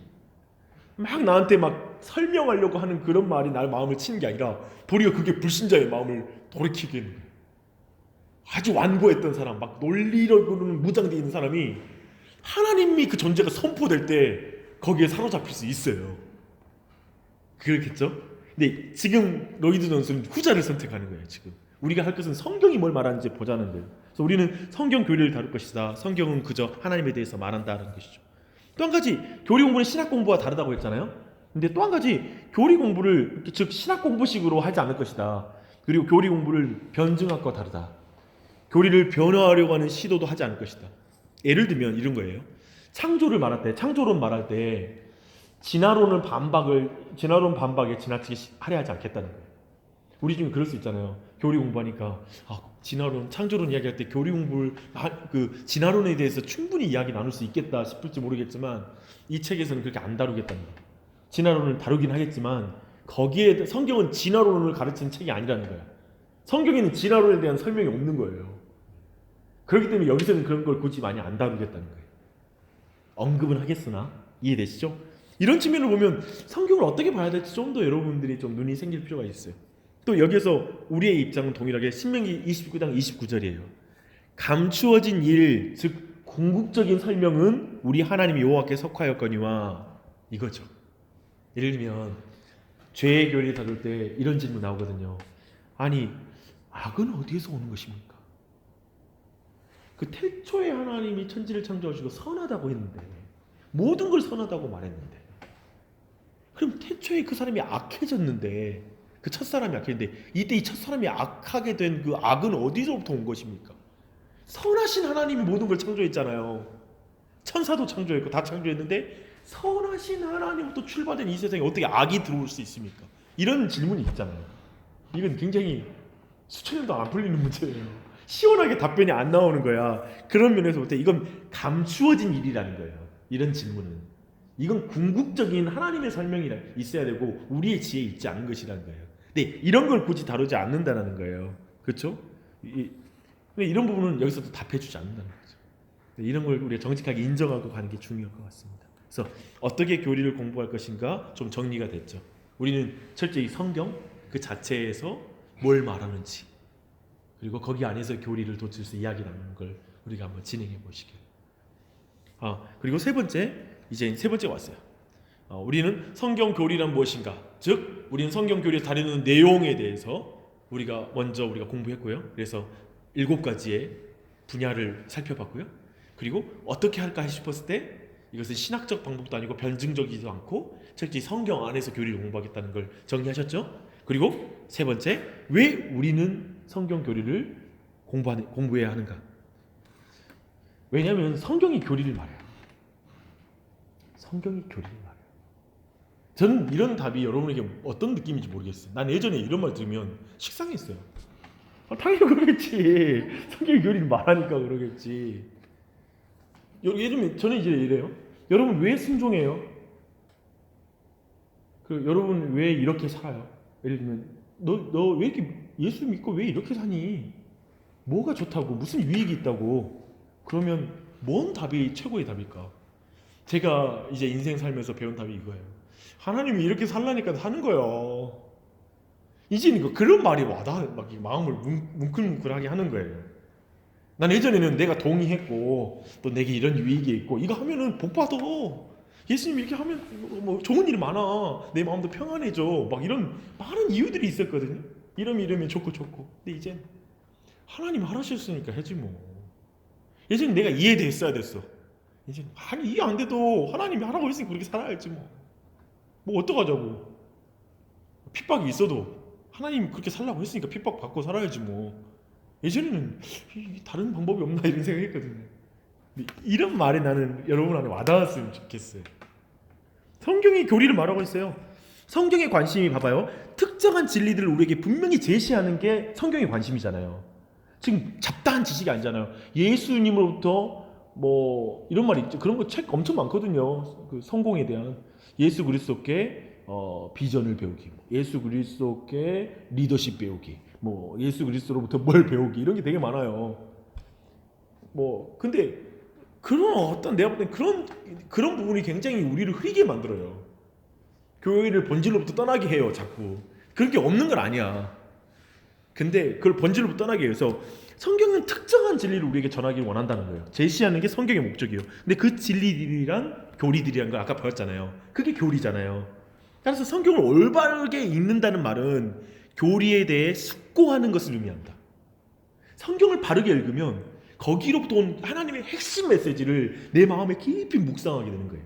막 나한테 막 설명하려고 하는 그런 말이 날 마음을 치는 게 아니라 도리어 그게 불신자의 마음을 돌이키게 하는 거예요. 아주 완고했던 사람, 막 논리력으로는 무장되어 있는 사람이 하나님이 그 존재가 선포될 때 거기에 사로잡힐 수 있어요. 그렇겠죠? 근데 지금 로이드 존슨은 후자를 선택하는 거예요. 지금 우리가 할 것은 성경이 뭘 말하는지 보자는 거예요. 그래서 우리는 성경 교리를 다룰 것이다. 성경은 그저 하나님에 대해서 말한다는 것이죠. 또 한 가지, 교리 공부는 신학 공부와 다르다고 했잖아요. 근데 또 한 가지, 교리 공부를 즉 신학 공부식으로 하지 않을 것이다. 그리고 교리 공부를 변증학과 다르다. 교리를 변화하려고 하는 시도도 하지 않을 것이다. 예를 들면 이런 거예요. 창조를 말할 때, 창조론 말할 때 진화론 반박에 지나치게 하려 하지 않겠다는 거예요. 우리 중에 그럴 수 있잖아요. 교리 공부하니까 진화론, 창조론 이야기할 때 교리 공부를 그 진화론에 대해서 충분히 이야기 나눌 수 있겠다 싶을지 모르겠지만 이 책에서는 그렇게 안 다루겠다는 거예요. 진화론을 다루긴 하겠지만 거기에 성경은 진화론을 가르치는 책이 아니라는 거예요. 성경에는 진화론에 대한 설명이 없는 거예요. 그렇기 때문에 여기서는 그런 걸 굳이 많이 안 다루겠다는 거예요. 언급은 하겠으나 이해되시죠? 이런 측면을 보면 성경을 어떻게 봐야 될지 좀 더 여러분들이 좀 눈이 생길 필요가 있어요. 또 여기서 우리의 입장은 동일하게 신명기 29장 29절이에요. 감추어진 일, 즉 궁극적인 설명은 우리 하나님 여호와께 속하였거니와 이거죠. 예를 들면 죄의 교리를 다룰 때 이런 질문 나오거든요. 아니, 악은 어디에서 오는 것입니까? 그 태초에 하나님이 천지를 창조하시고 선하다고 했는데 모든 걸 선하다고 말했는데 그럼 태초에 그 사람이 악해졌는데 그 첫사람이 악했는데 이때 이 첫사람이 악하게 된 그 악은 어디서부터 온 것입니까? 선하신 하나님이 모든 걸 창조했잖아요. 천사도 창조했고 다 창조했는데 선하신 하나님부터 출발된 이 세상에 어떻게 악이 들어올 수 있습니까? 이런 질문이 있잖아요. 이건 굉장히 수천 년도 안 풀리는 문제예요. 시원하게 답변이 안 나오는 거야. 그런 면에서 볼 때 이건 감추어진 일이라는 거예요. 이런 질문은. 이건 궁극적인 하나님의 설명이 있어야 되고 우리의 지혜에 있지 않은 것이라는 거예요. 근데 이런 걸 굳이 다루지 않는다는 거예요. 그렇죠? 근데 이런 부분은 여기서도 답해주지 않는다는 거죠. 이런 걸 우리가 정직하게 인정하고 가는 게 중요할 것 같습니다. 그래서 어떻게 교리를 공부할 것인가 좀 정리가 됐죠. 우리는 철저히 성경 그 자체에서 뭘 말하는지 그리고 거기 안에서 교리를 돋칠수 이야기 나누는 걸 우리가 한번 진행해 보시길. 그리고 세 번째, 이제 세 번째 왔어요. 우리는 성경 교리란 무엇인가? 즉, 우리는 성경 교리에서 다루는 내용에 대해서 우리가 공부했고요. 그래서 7가지의 분야를 살펴봤고요. 그리고 어떻게 할까 싶었을 때 이것은 신학적 방법도 아니고 변증적이지도 않고 철저히 성경 안에서 교리를 공부하겠다는 걸 정리하셨죠? 그리고 세 번째, 왜 우리는 성경 교리를 공부해야 하는가? 왜냐하면 성경이 교리를 말해요. 성경이 교리를 말해요. 저는 이런 답이 여러분에게 어떤 느낌인지 모르겠어요. 난 예전에 이런 말 들으면 식상했어요. 당연히 그러겠지. 성경의 교리를 말하니까 그러겠지. 예전에 저는 이제 이래요. 여러분 왜 순종해요? 여러분 왜 이렇게 살아요? 예를 들면 너 왜 이렇게 예수 믿고 왜 이렇게 사니? 뭐가 좋다고? 무슨 유익이 있다고? 그러면 뭔 답이 최고의 답일까? 제가 이제 인생 살면서 배운 답이 이거예요. 하나님이 이렇게 살라니까 사는 거예요. 이제는 그런 말이 와닿아 막 마음을 뭉클뭉클하게 하는 거예요. 난 예전에는 내가 동의했고 또 내게 이런 유익이 있고 이거 하면은 복 받아. 예수님 이렇게 하면 뭐 좋은 일이 많아. 내 마음도 평안해져. 막 이런 많은 이유들이 있었거든요. 이러면 좋고. 근데 이제 하나님 하라셨으니까 해지 뭐. 예전에 내가 이해됐어야 됐어. 이제 아니 이해 안 돼도 하나님이 하라고 했으니까 그렇게 살아야지 뭐. 뭐 어떡하자고. 핍박이 있어도 하나님 그렇게 살라고 했으니까 핍박 받고 살아야지 뭐. 예전에는 다른 방법이 없나 이런 생각했거든요. 이런 말이 나는 여러분 안에 와닿았으면 좋겠어요. 성경이 교리를 말하고 있어요. 성경의 관심이 봐봐요. 특정한 진리들을 우리에게 분명히 제시하는 게 성경의 관심이잖아요. 지금 잡다한 지식이 아니잖아요. 예수님으로부터 뭐 이런 말이 있죠. 그런 거 책 엄청 많거든요. 그 성공에 대한 예수 그리스도께 비전을 배우기, 예수 그리스도께 리더십 배우기, 뭐 예수 그리스도로부터 뭘 배우기 이런 게 되게 많아요. 뭐 근데 그런 어떤 내가 볼 때 그런 부분이 굉장히 우리를 흐리게 만들어요. 교회를 본질로부터 떠나게 해요. 자꾸 그런 게 없는 건 아니야. 근데 그걸 본질로부터 떠나게 해서 성경은 특정한 진리를 우리에게 전하기를 원한다는 거예요. 제시하는 게 성경의 목적이에요. 근데 그 진리들이란 교리들이란 걸 아까 배웠잖아요. 그게 교리잖아요. 따라서 성경을 올바르게 읽는다는 말은 교리에 대해 숙고하는 것을 의미한다. 성경을 바르게 읽으면 거기로부터 온 하나님의 핵심 메시지를 내 마음에 깊이 묵상하게 되는 거예요.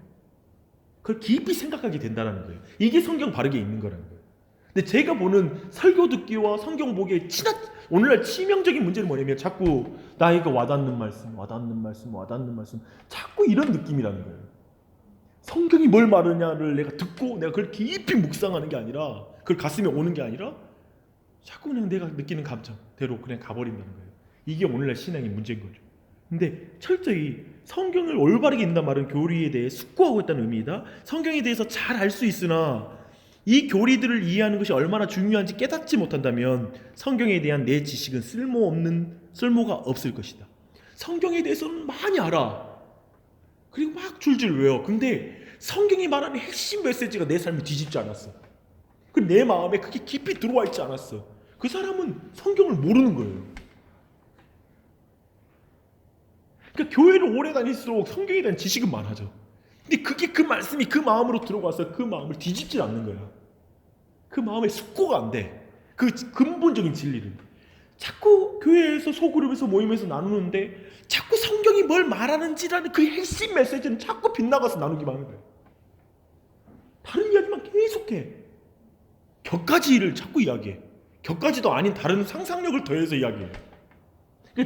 그걸 깊이 생각하게 된다는 거예요. 이게 성경 바르게 읽는 거라는 거예요. 근데 제가 보는 설교 듣기와 성경 보기에 오늘날 치명적인 문제는 뭐냐면 자꾸 나에게 와닿는 말씀 자꾸 이런 느낌이라는 거예요. 성경이 뭘 말하냐를 내가 듣고 내가 그걸 깊이 묵상하는 게 아니라 그걸 가슴에 오는 게 아니라 자꾸 그냥 내가 느끼는 감정대로 그냥 가버린다는 거예요. 이게 오늘날 신앙의 문제인 거죠. 근데 철저히 성경을 올바르게 읽는다는 말은 교리에 대해 숙고하고 있다는 의미이다. 성경에 대해서 잘 알 수 있으나 이 교리들을 이해하는 것이 얼마나 중요한지 깨닫지 못한다면 성경에 대한 내 지식은 쓸모가 없을 것이다. 성경에 대해서는 많이 알아. 그리고 막 줄줄 외워. 근데 성경이 말하는 핵심 메시지가 내 삶을 뒤집지 않았어. 내 마음에 그게 깊이 들어와 있지 않았어. 그 사람은 성경을 모르는 거예요. 그러니까 교회를 오래 다닐수록 성경에 대한 지식은 많아져. 근데 그게 그 말씀이 그 마음으로 들어가서 그 마음을 뒤집지 않는 거야. 그 마음에 숙고가 안 돼. 그 근본적인 진리를. 자꾸 교회에서 소그룹에서 모임에서 나누는데 자꾸 성경이 뭘 말하는지라는 그 핵심 메시지는 자꾸 빗나가서 나누기만 하는 거야. 다른 이야기만 계속해. 격가지를 자꾸 이야기해. 격가지도 아닌 다른 상상력을 더해서 이야기해.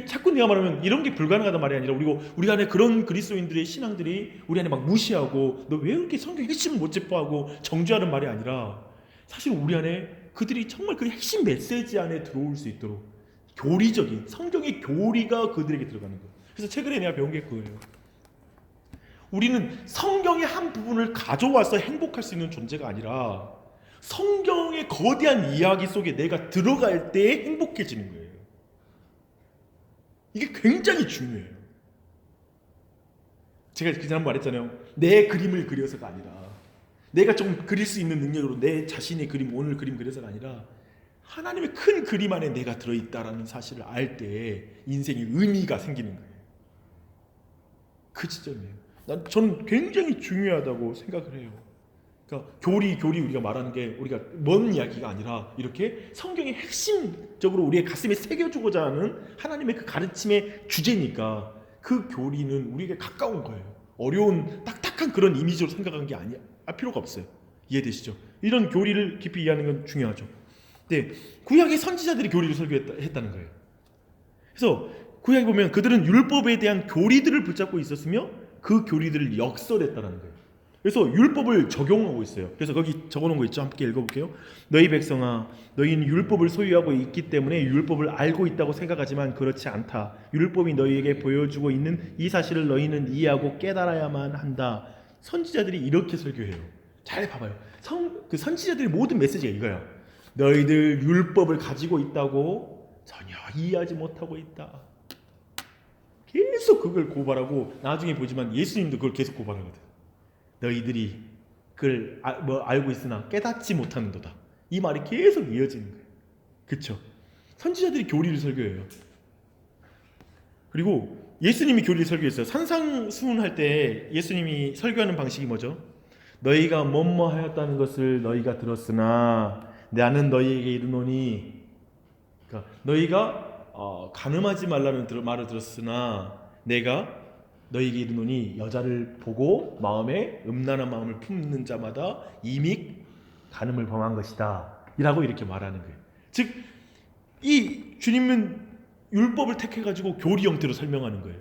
자꾸 내가 말하면 이런 게 불가능하단 말이 아니라 우리 안에 그런 그리스도인들의 신앙들이 우리 안에 막 무시하고 너 왜 그렇게 성경 핵심을 못 짚어하고 정죄하는 말이 아니라 사실 우리 안에 그들이 정말 그 핵심 메시지 안에 들어올 수 있도록 교리적인 성경의 교리가 그들에게 들어가는 거예요. 그래서 최근에 내가 배운 게 그거예요. 우리는 성경의 한 부분을 가져와서 행복할 수 있는 존재가 아니라 성경의 거대한 이야기 속에 내가 들어갈 때 행복해지는 거예요. 이게 굉장히 중요해요. 제가 지난번 말했잖아요. 내 그림을 그려서가 아니라 내가 좀 그릴 수 있는 능력으로 내 자신의 그림, 오늘 그림 그려서가 아니라 하나님의 큰 그림 안에 내가 들어있다라는 사실을 알 때 인생의 의미가 생기는 거예요. 그 지점이에요. 저는 굉장히 중요하다고 생각을 해요. 그러니까 교리 우리가 말하는 게 우리가 먼 이야기가 아니라 이렇게 성경의 핵심적으로 우리의 가슴에 새겨주고자 하는 하나님의 그 가르침의 주제니까 그 교리는 우리에게 가까운 거예요. 어려운 딱딱한 그런 이미지로 생각하는 게 필요가 없어요. 이해되시죠? 이런 교리를 깊이 이해하는 건 중요하죠. 네, 구약의 선지자들이 교리를 설교했다는 거예요. 그래서 구약에 보면 그들은 율법에 대한 교리들을 붙잡고 있었으며 그 교리들을 역설했다는 거예요. 그래서 율법을 적용하고 있어요. 그래서 거기 적어놓은 거 있죠. 함께 읽어볼게요. 너희 백성아, 너희는 율법을 소유하고 있기 때문에 율법을 알고 있다고 생각하지만 그렇지 않다. 율법이 너희에게 보여주고 있는 이 사실을 너희는 이해하고 깨달아야만 한다. 선지자들이 이렇게 설교해요. 잘 봐봐요. 그 선지자들의 모든 메시지가 이거야. 너희들 율법을 가지고 있다고 전혀 이해하지 못하고 있다. 계속 그걸 고발하고 나중에 보지만 예수님도 그걸 계속 고발하거든. 너희들이 그걸 알고 있으나 깨닫지 못하는도다. 이 말이 계속 이어지는 거예요. 그렇죠? 선지자들이 교리를 설교해요. 그리고 예수님이 교리를 설교했어요. 산상수훈할 때 예수님이 설교하는 방식이 뭐죠? 너희가 뭐뭐 하였다는 것을 너희가 들었으나 나는 너희에게 이르노니, 그러니까 너희가 간음하지 말라는 말을 들었으나 내가 너희에게 이르노니 여자를 보고 마음에 음란한 마음을 품는 자마다 이미 간음을 범한 것이다 이라고 이렇게 말하는 거예요. 즉 이 주님은 율법을 택해가지고 교리 형태로 설명하는 거예요.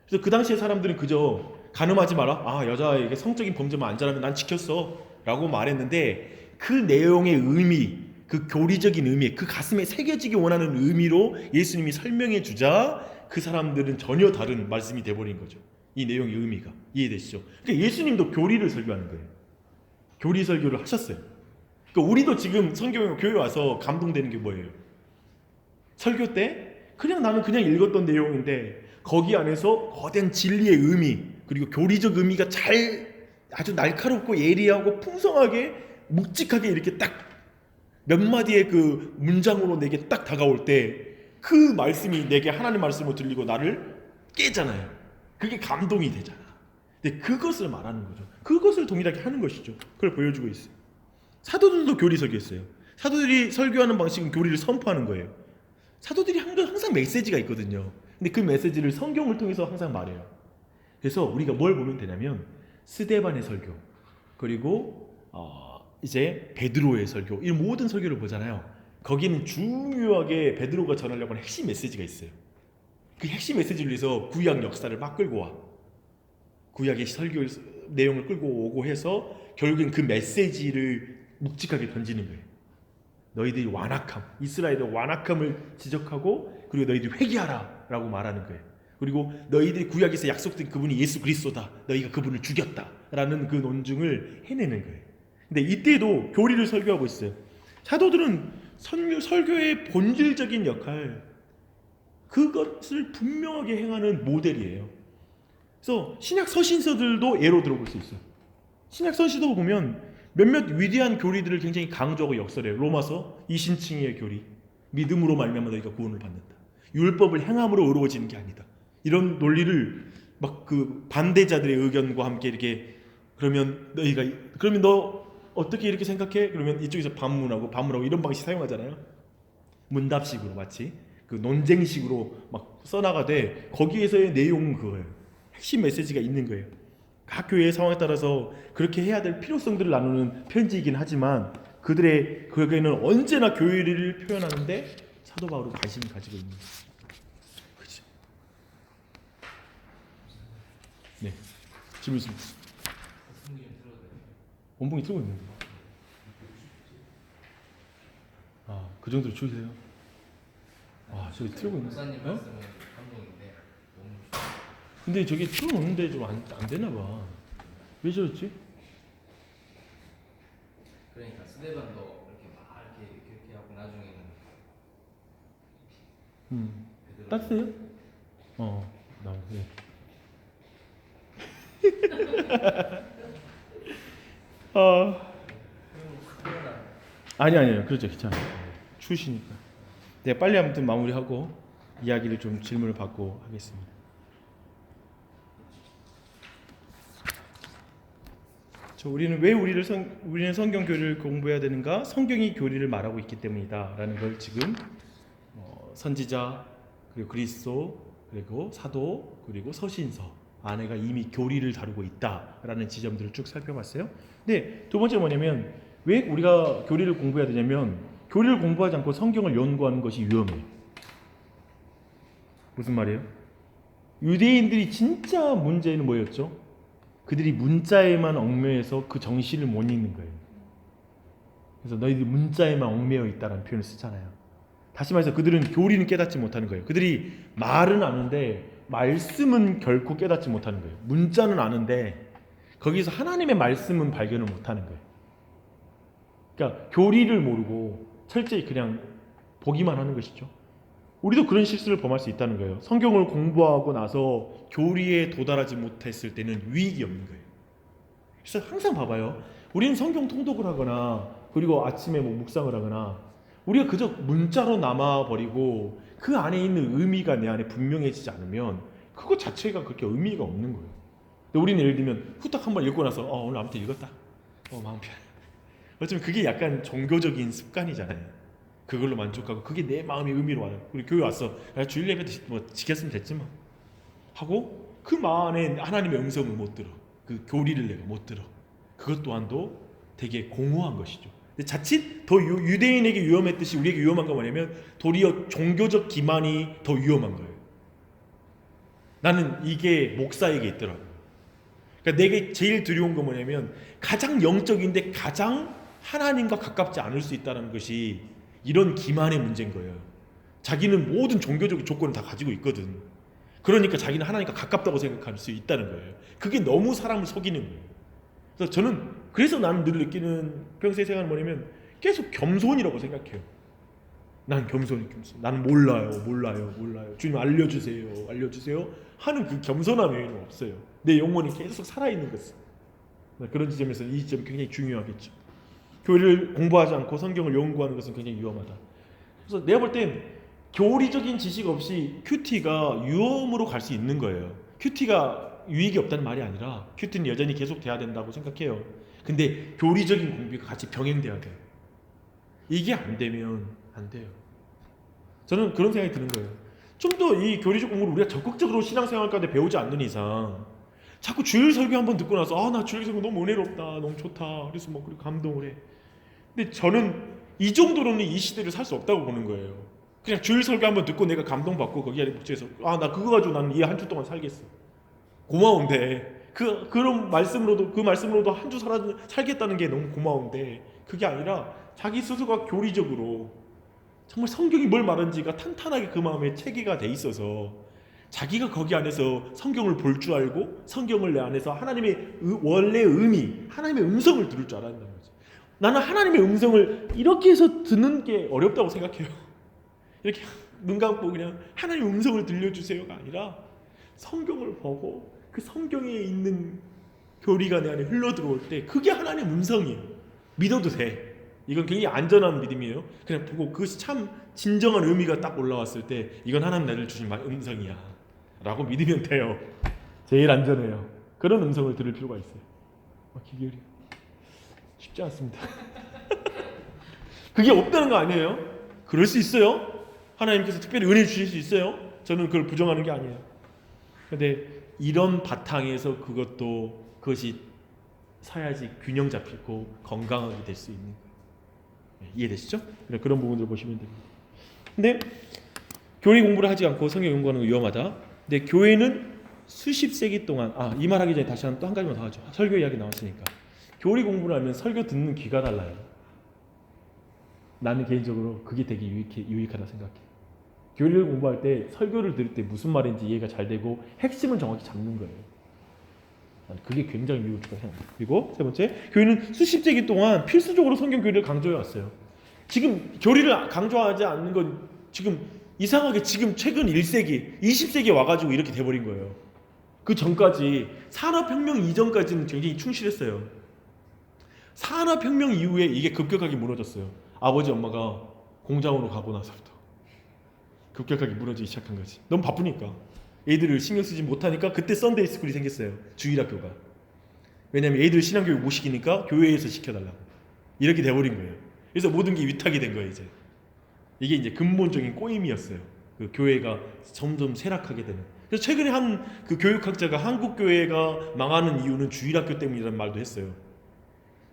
그래서 그 당시에 사람들은 그저 간음하지 마라, 여자에게 성적인 범죄만 안 잘하면 난 지켰어 라고 말했는데, 그 내용의 의미, 그 교리적인 의미, 그 가슴에 새겨지기 원하는 의미로 예수님이 설명해 주자 그 사람들은 전혀 다른 말씀이 돼버린 거죠. 이 내용의 의미가 이해되시죠? 그러니까 예수님도 교리를 설교하는 거예요. 교리 설교를 하셨어요. 그러니까 우리도 지금 성경 교회 와서 감동되는 게 뭐예요? 설교 때 그냥 나는 그냥 읽었던 내용인데 거기 안에서 거대한 진리의 의미, 그리고 교리적 의미가 아주 날카롭고 예리하고 풍성하게 묵직하게 이렇게 딱 몇 마디의 그 문장으로 내게 딱 다가올 때 그 말씀이 내게 하나님 말씀으로 들리고 나를 깨잖아요. 그게 감동이 되잖아. 근데 그것을 말하는 거죠. 그것을 동일하게 하는 것이죠. 그걸 보여주고 있어요. 사도들도 교리 설교했어요. 사도들이 설교하는 방식은 교리를 선포하는 거예요. 사도들이 항상 메시지가 있거든요. 근데 그 메시지를 성경을 통해서 항상 말해요. 그래서 우리가 뭘 보면 되냐면 스데반의 설교, 그리고 이제 베드로의 설교, 이 모든 설교를 보잖아요. 거기는 중요하게 베드로가 전하려고 하는 핵심 메시지가 있어요. 그 핵심 메시지를 위해서 구약 역사를 막 끌고 와. 구약의 설교 내용을 끌고 오고 해서 결국엔 그 메시지를 묵직하게 던지는 거예요. 너희들이 완악함, 이스라엘의 완악함을 지적하고, 그리고 너희들이 회개하라 라고 말하는 거예요. 그리고 너희들이 구약에서 약속된 그분이 예수 그리스도다, 너희가 그분을 죽였다 라는 그 논증을 해내는 거예요. 근데 이때도 교리를 설교하고 있어요. 사도들은 설교의 본질적인 역할, 그것을 분명하게 행하는 모델이에요. 그래서 신약 서신서들도 예로 들어볼 수 있어요. 신약 서신서 보면 몇몇 위대한 교리들을 굉장히 강조하고 역설해요. 로마서 이신칭의 교리, 믿음으로 말미암아 너희가 구원을 받는다, 율법을 행함으로 의로워지는 게 아니다, 이런 논리를 막 그 반대자들의 의견과 함께 이렇게, 그러면 너 어떻게 이렇게 생각해? 그러면 이쪽에서 반문하고 이런 방식 사용하잖아요. 문답식으로 마치 그 논쟁식으로 막 써나가되 거기에서의 내용은 그거예요. 핵심 메시지가 있는 거예요. 각 교회의 상황에 따라서 그렇게 해야 될 필요성들을 나누는 편지이긴 하지만 그에게는 언제나 교회를 표현하는데 사도 바울은 관심을 가지고 있는 거예요. 그렇죠? 네, 질문 있습니다. 원봉이 틀고 있는데. 그 정도로 추세요? 저기 틀고 있는. 목사님 말씀은 감동인데 너무. 근데 저기 틀어놓는데 좀 안 되나 봐. 왜 저랬지? 그러니까 스데반도 이렇게 막 이렇게 하고 나중에는 땄어요? 아니요. 그렇죠. 괜찮아요. 추우시니까. 네, 빨리 아무튼 마무리하고 이야기를 좀 질문을 받고 하겠습니다. 우리는 성경 교리를 공부해야 되는가? 성경이 교리를 말하고 있기 때문이다라는 걸 지금 선지자, 그리고 그리스도, 그리고 사도, 그리고 서신서 안에가 이미 교리를 다루고 있다라는 지점들을 쭉 살펴봤어요. 근데 두 번째 뭐냐면, 왜 우리가 교리를 공부해야 되냐면, 교리를 공부하지 않고 성경을 연구하는 것이 위험해요. 무슨 말이에요? 유대인들이 진짜 문제는 뭐였죠? 그들이 문자에만 얽매여서 그 정신을 못 읽는 거예요. 그래서 너희들이 문자에만 얽매여 있다라는 표현을 쓰잖아요. 다시 말해서 그들은 교리는 깨닫지 못하는 거예요. 그들이 말은 아는데 말씀은 결코 깨닫지 못하는 거예요. 문자는 아는데 거기서 하나님의 말씀은 발견을 못하는 거예요. 그러니까 교리를 모르고 철저히 그냥 보기만 하는 것이죠. 우리도 그런 실수를 범할 수 있다는 거예요. 성경을 공부하고 나서 교리에 도달하지 못했을 때는 유익이 없는 거예요. 그래서 항상 봐봐요. 우리는 성경 통독을 하거나 그리고 아침에 뭐 묵상을 하거나 우리가 그저 문자로 남아버리고 그 안에 있는 의미가 내 안에 분명해지지 않으면 그거 자체가 그렇게 의미가 없는 거예요. 근데 우리는 예를 들면 후딱 한번 읽고 나서 오늘 아무튼 읽었다. 마음 편해. 어쩌면 그게 약간 종교적인 습관이잖아요. 그걸로 만족하고 그게 내 마음의 의미로 와요. 우리 교회 왔어. 주일 예배 뭐 지켰으면 됐지 뭐. 하고 그 마음에 하나님의 음성을 못 들어. 그 교리를 내가 못 들어. 그것 또한도 되게 공허한 것이죠. 근데 자칫 더 유대인에게 위험했듯이 우리에게 위험한 건 뭐냐면 도리어 종교적 기만이 더 위험한 거예요. 나는 이게 목사에게 있더라고요. 그러니까 내게 제일 두려운 건 뭐냐면 가장 영적인데 가장 하나님과 가깝지 않을 수 있다는 것이 이런 기만의 문제인 거예요. 자기는 모든 종교적인 조건을 다 가지고 있거든. 그러니까 자기는 하나님과 가깝다고 생각할 수 있다는 거예요. 그게 너무 사람을 속이는 거예요. 그래서 나는 늘 느끼는 평소의 생각은 뭐냐면 계속 겸손이라고 생각해요. 난 겸손. 나는 몰라요. 주님 알려주세요. 하는 그 겸손함 외에는 없어요. 내 영혼이 계속 살아있는 것은. 그런 지점에서 이 지점이 굉장히 중요하겠죠. 교리를 공부하지 않고 성경을 연구하는 것은 굉장히 위험하다. 그래서 내가 볼 땐 교리적인 지식 없이 큐티가 유험으로 갈 수 있는 거예요. 큐티가 유익이 없다는 말이 아니라 큐티는 여전히 계속 돼야 된다고 생각해요. 근데 교리적인 공부가 같이 병행돼야 돼요. 이게 안 되면 안 돼요. 저는 그런 생각이 드는 거예요. 좀 더 이 교리적 공부를 우리가 적극적으로 신앙생활 가운데 배우지 않는 이상 자꾸 주일 설교 한번 듣고 나서 나 주일 설교 너무 은혜롭다, 너무 좋다, 그래서 뭐 그렇게 감동을 해. 근데 저는 이 정도로는 이 시대를 살 수 없다고 보는 거예요. 그냥 주일 설교 한번 듣고 내가 감동받고 거기에 묵죄해서 나 그거 가지고 나는 이 한 주 동안 살겠어. 고마운데 그런 말씀으로도 그 말씀으로도 한 주 살겠다는 게 너무 고마운데 그게 아니라 자기 스스로가 교리적으로 정말 성경이 뭘 말하는지가 탄탄하게 그 마음에 체계가 돼 있어서 자기가 거기 안에서 성경을 볼 줄 알고 성경을 내 안에서 하나님의 원래 의미, 하나님의 음성을 들을 줄 알아야 한다는 거죠. 나는 하나님의 음성을 이렇게 해서 듣는 게 어렵다고 생각해요. 이렇게 눈 감고 그냥 하나님의 음성을 들려주세요가 아니라 성경을 보고 그 성경에 있는 교리가 내 안에 흘러들어올 때 그게 하나님의 음성이에요. 믿어도 돼. 이건 굉장히 안전한 믿음이에요. 그냥 보고 그것이 참 진정한 의미가 딱 올라왔을 때 이건 하나님 나를 주신 음성이야 라고 믿으면 돼요. 제일 안전해요. 그런 음성을 들을 필요가 있어요. 기결이 쉽지 않습니다. 그게 없다는 거 아니에요? 그럴 수 있어요. 하나님께서 특별히 은혜 주실 수 있어요. 저는 그걸 부정하는 게 아니에요. 근데 이런 바탕에서 그것이 사야지 균형 잡히고 건강하게 될 수 있는 거예요. 이해되시죠? 그런 부분들을 보시면 됩니다. 근데 교리 공부를 하지 않고 성경 연구하는 거 위험하다. 근데 교회는 수십 세기 동안 이 말하기 전에 다시 또 한 가지만 더 하죠. 설교 이야기 나왔으니까 교리 공부를 하면 설교 듣는 귀가 달라요. 나는 개인적으로 그게 되게 유익하다 생각해. 교리를 공부할 때 설교를 들을 때 무슨 말인지 이해가 잘 되고 핵심을 정확히 잡는 거예요. 그게 굉장히 유익하다고 생각합니다. 그리고 세 번째, 교회는 수십 세기 동안 필수적으로 성경 교리를 강조해 왔어요. 지금 교리를 강조하지 않는 건 지금 이상하게 지금 최근 1세기, 20세기에 와가지고 이렇게 돼버린 거예요. 그 전까지 산업혁명 이전까지는 굉장히 충실했어요. 산업혁명 이후에 이게 급격하게 무너졌어요. 아버지 엄마가 공장으로 가고 나서부터 급격하게 무너지기 시작한 거지. 너무 바쁘니까 애들을 신경 쓰지 못하니까 그때 썬데이 스쿨이 생겼어요. 주일학교가. 왜냐하면 애들 신앙교육 못 시키니까 교회에서 시켜달라고. 이렇게 돼버린 거예요. 그래서 모든 게 위탁이 된 거예요. 이게 이제 근본적인 꼬임이었어요. 그 교회가 점점 쇠락하게 되는. 그래서 최근에 한 그 교육학자가 한국 교회가 망하는 이유는 주일학교 때문이라는 말도 했어요.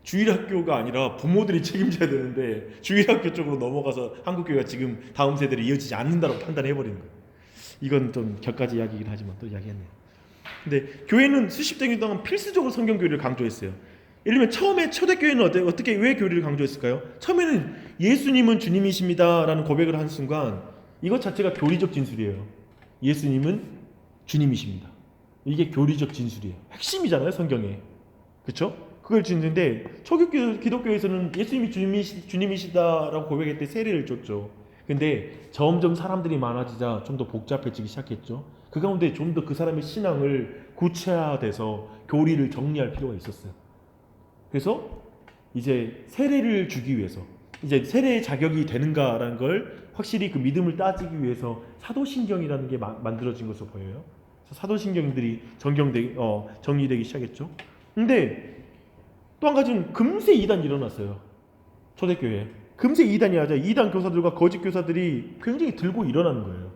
주일학교가 아니라 부모들이 책임져야 되는데 주일학교 쪽으로 넘어가서 한국교회가 지금 다음 세대로 이어지지 않는다고 판단해버리는 거예요. 이건 좀 격가지 이야기이긴 하지만 또 이야기했네요. 근데 교회는 수십 대 년 동안 필수적으로 성경 교리를 강조했어요. 예를 들면 처음에 초대교회는 어떻게 왜 교리를 강조했을까요? 처음에는 예수님은 주님이십니다라는 고백을 한 순간 이것 자체가 교리적 진술이에요. 예수님은 주님이십니다. 이게 교리적 진술이에요. 핵심이잖아요, 성경에. 그렇죠? 그걸 짓는데 초기 기독교에서는 예수님이 주님이시다라고 고백할 때 세례를 줬죠. 근데 점점 사람들이 많아지자 좀 더 복잡해지기 시작했죠. 그 가운데 좀 더 그 사람의 신앙을 구체화돼서 교리를 정리할 필요가 있었어요. 그래서 이제 세례를 주기 위해서 이제 세례의 자격이 되는가라는 걸 확실히 그 믿음을 따지기 위해서 사도신경이라는 게 만들어진 것으로 보여요. 사도신경들이 정리되기 시작했죠. 근데 또 한 가지는 금세 이단이 일어났어요. 초대교회에. 금세 이단이 하자 이단 교사들과 거짓 교사들이 굉장히 들고 일어나는 거예요.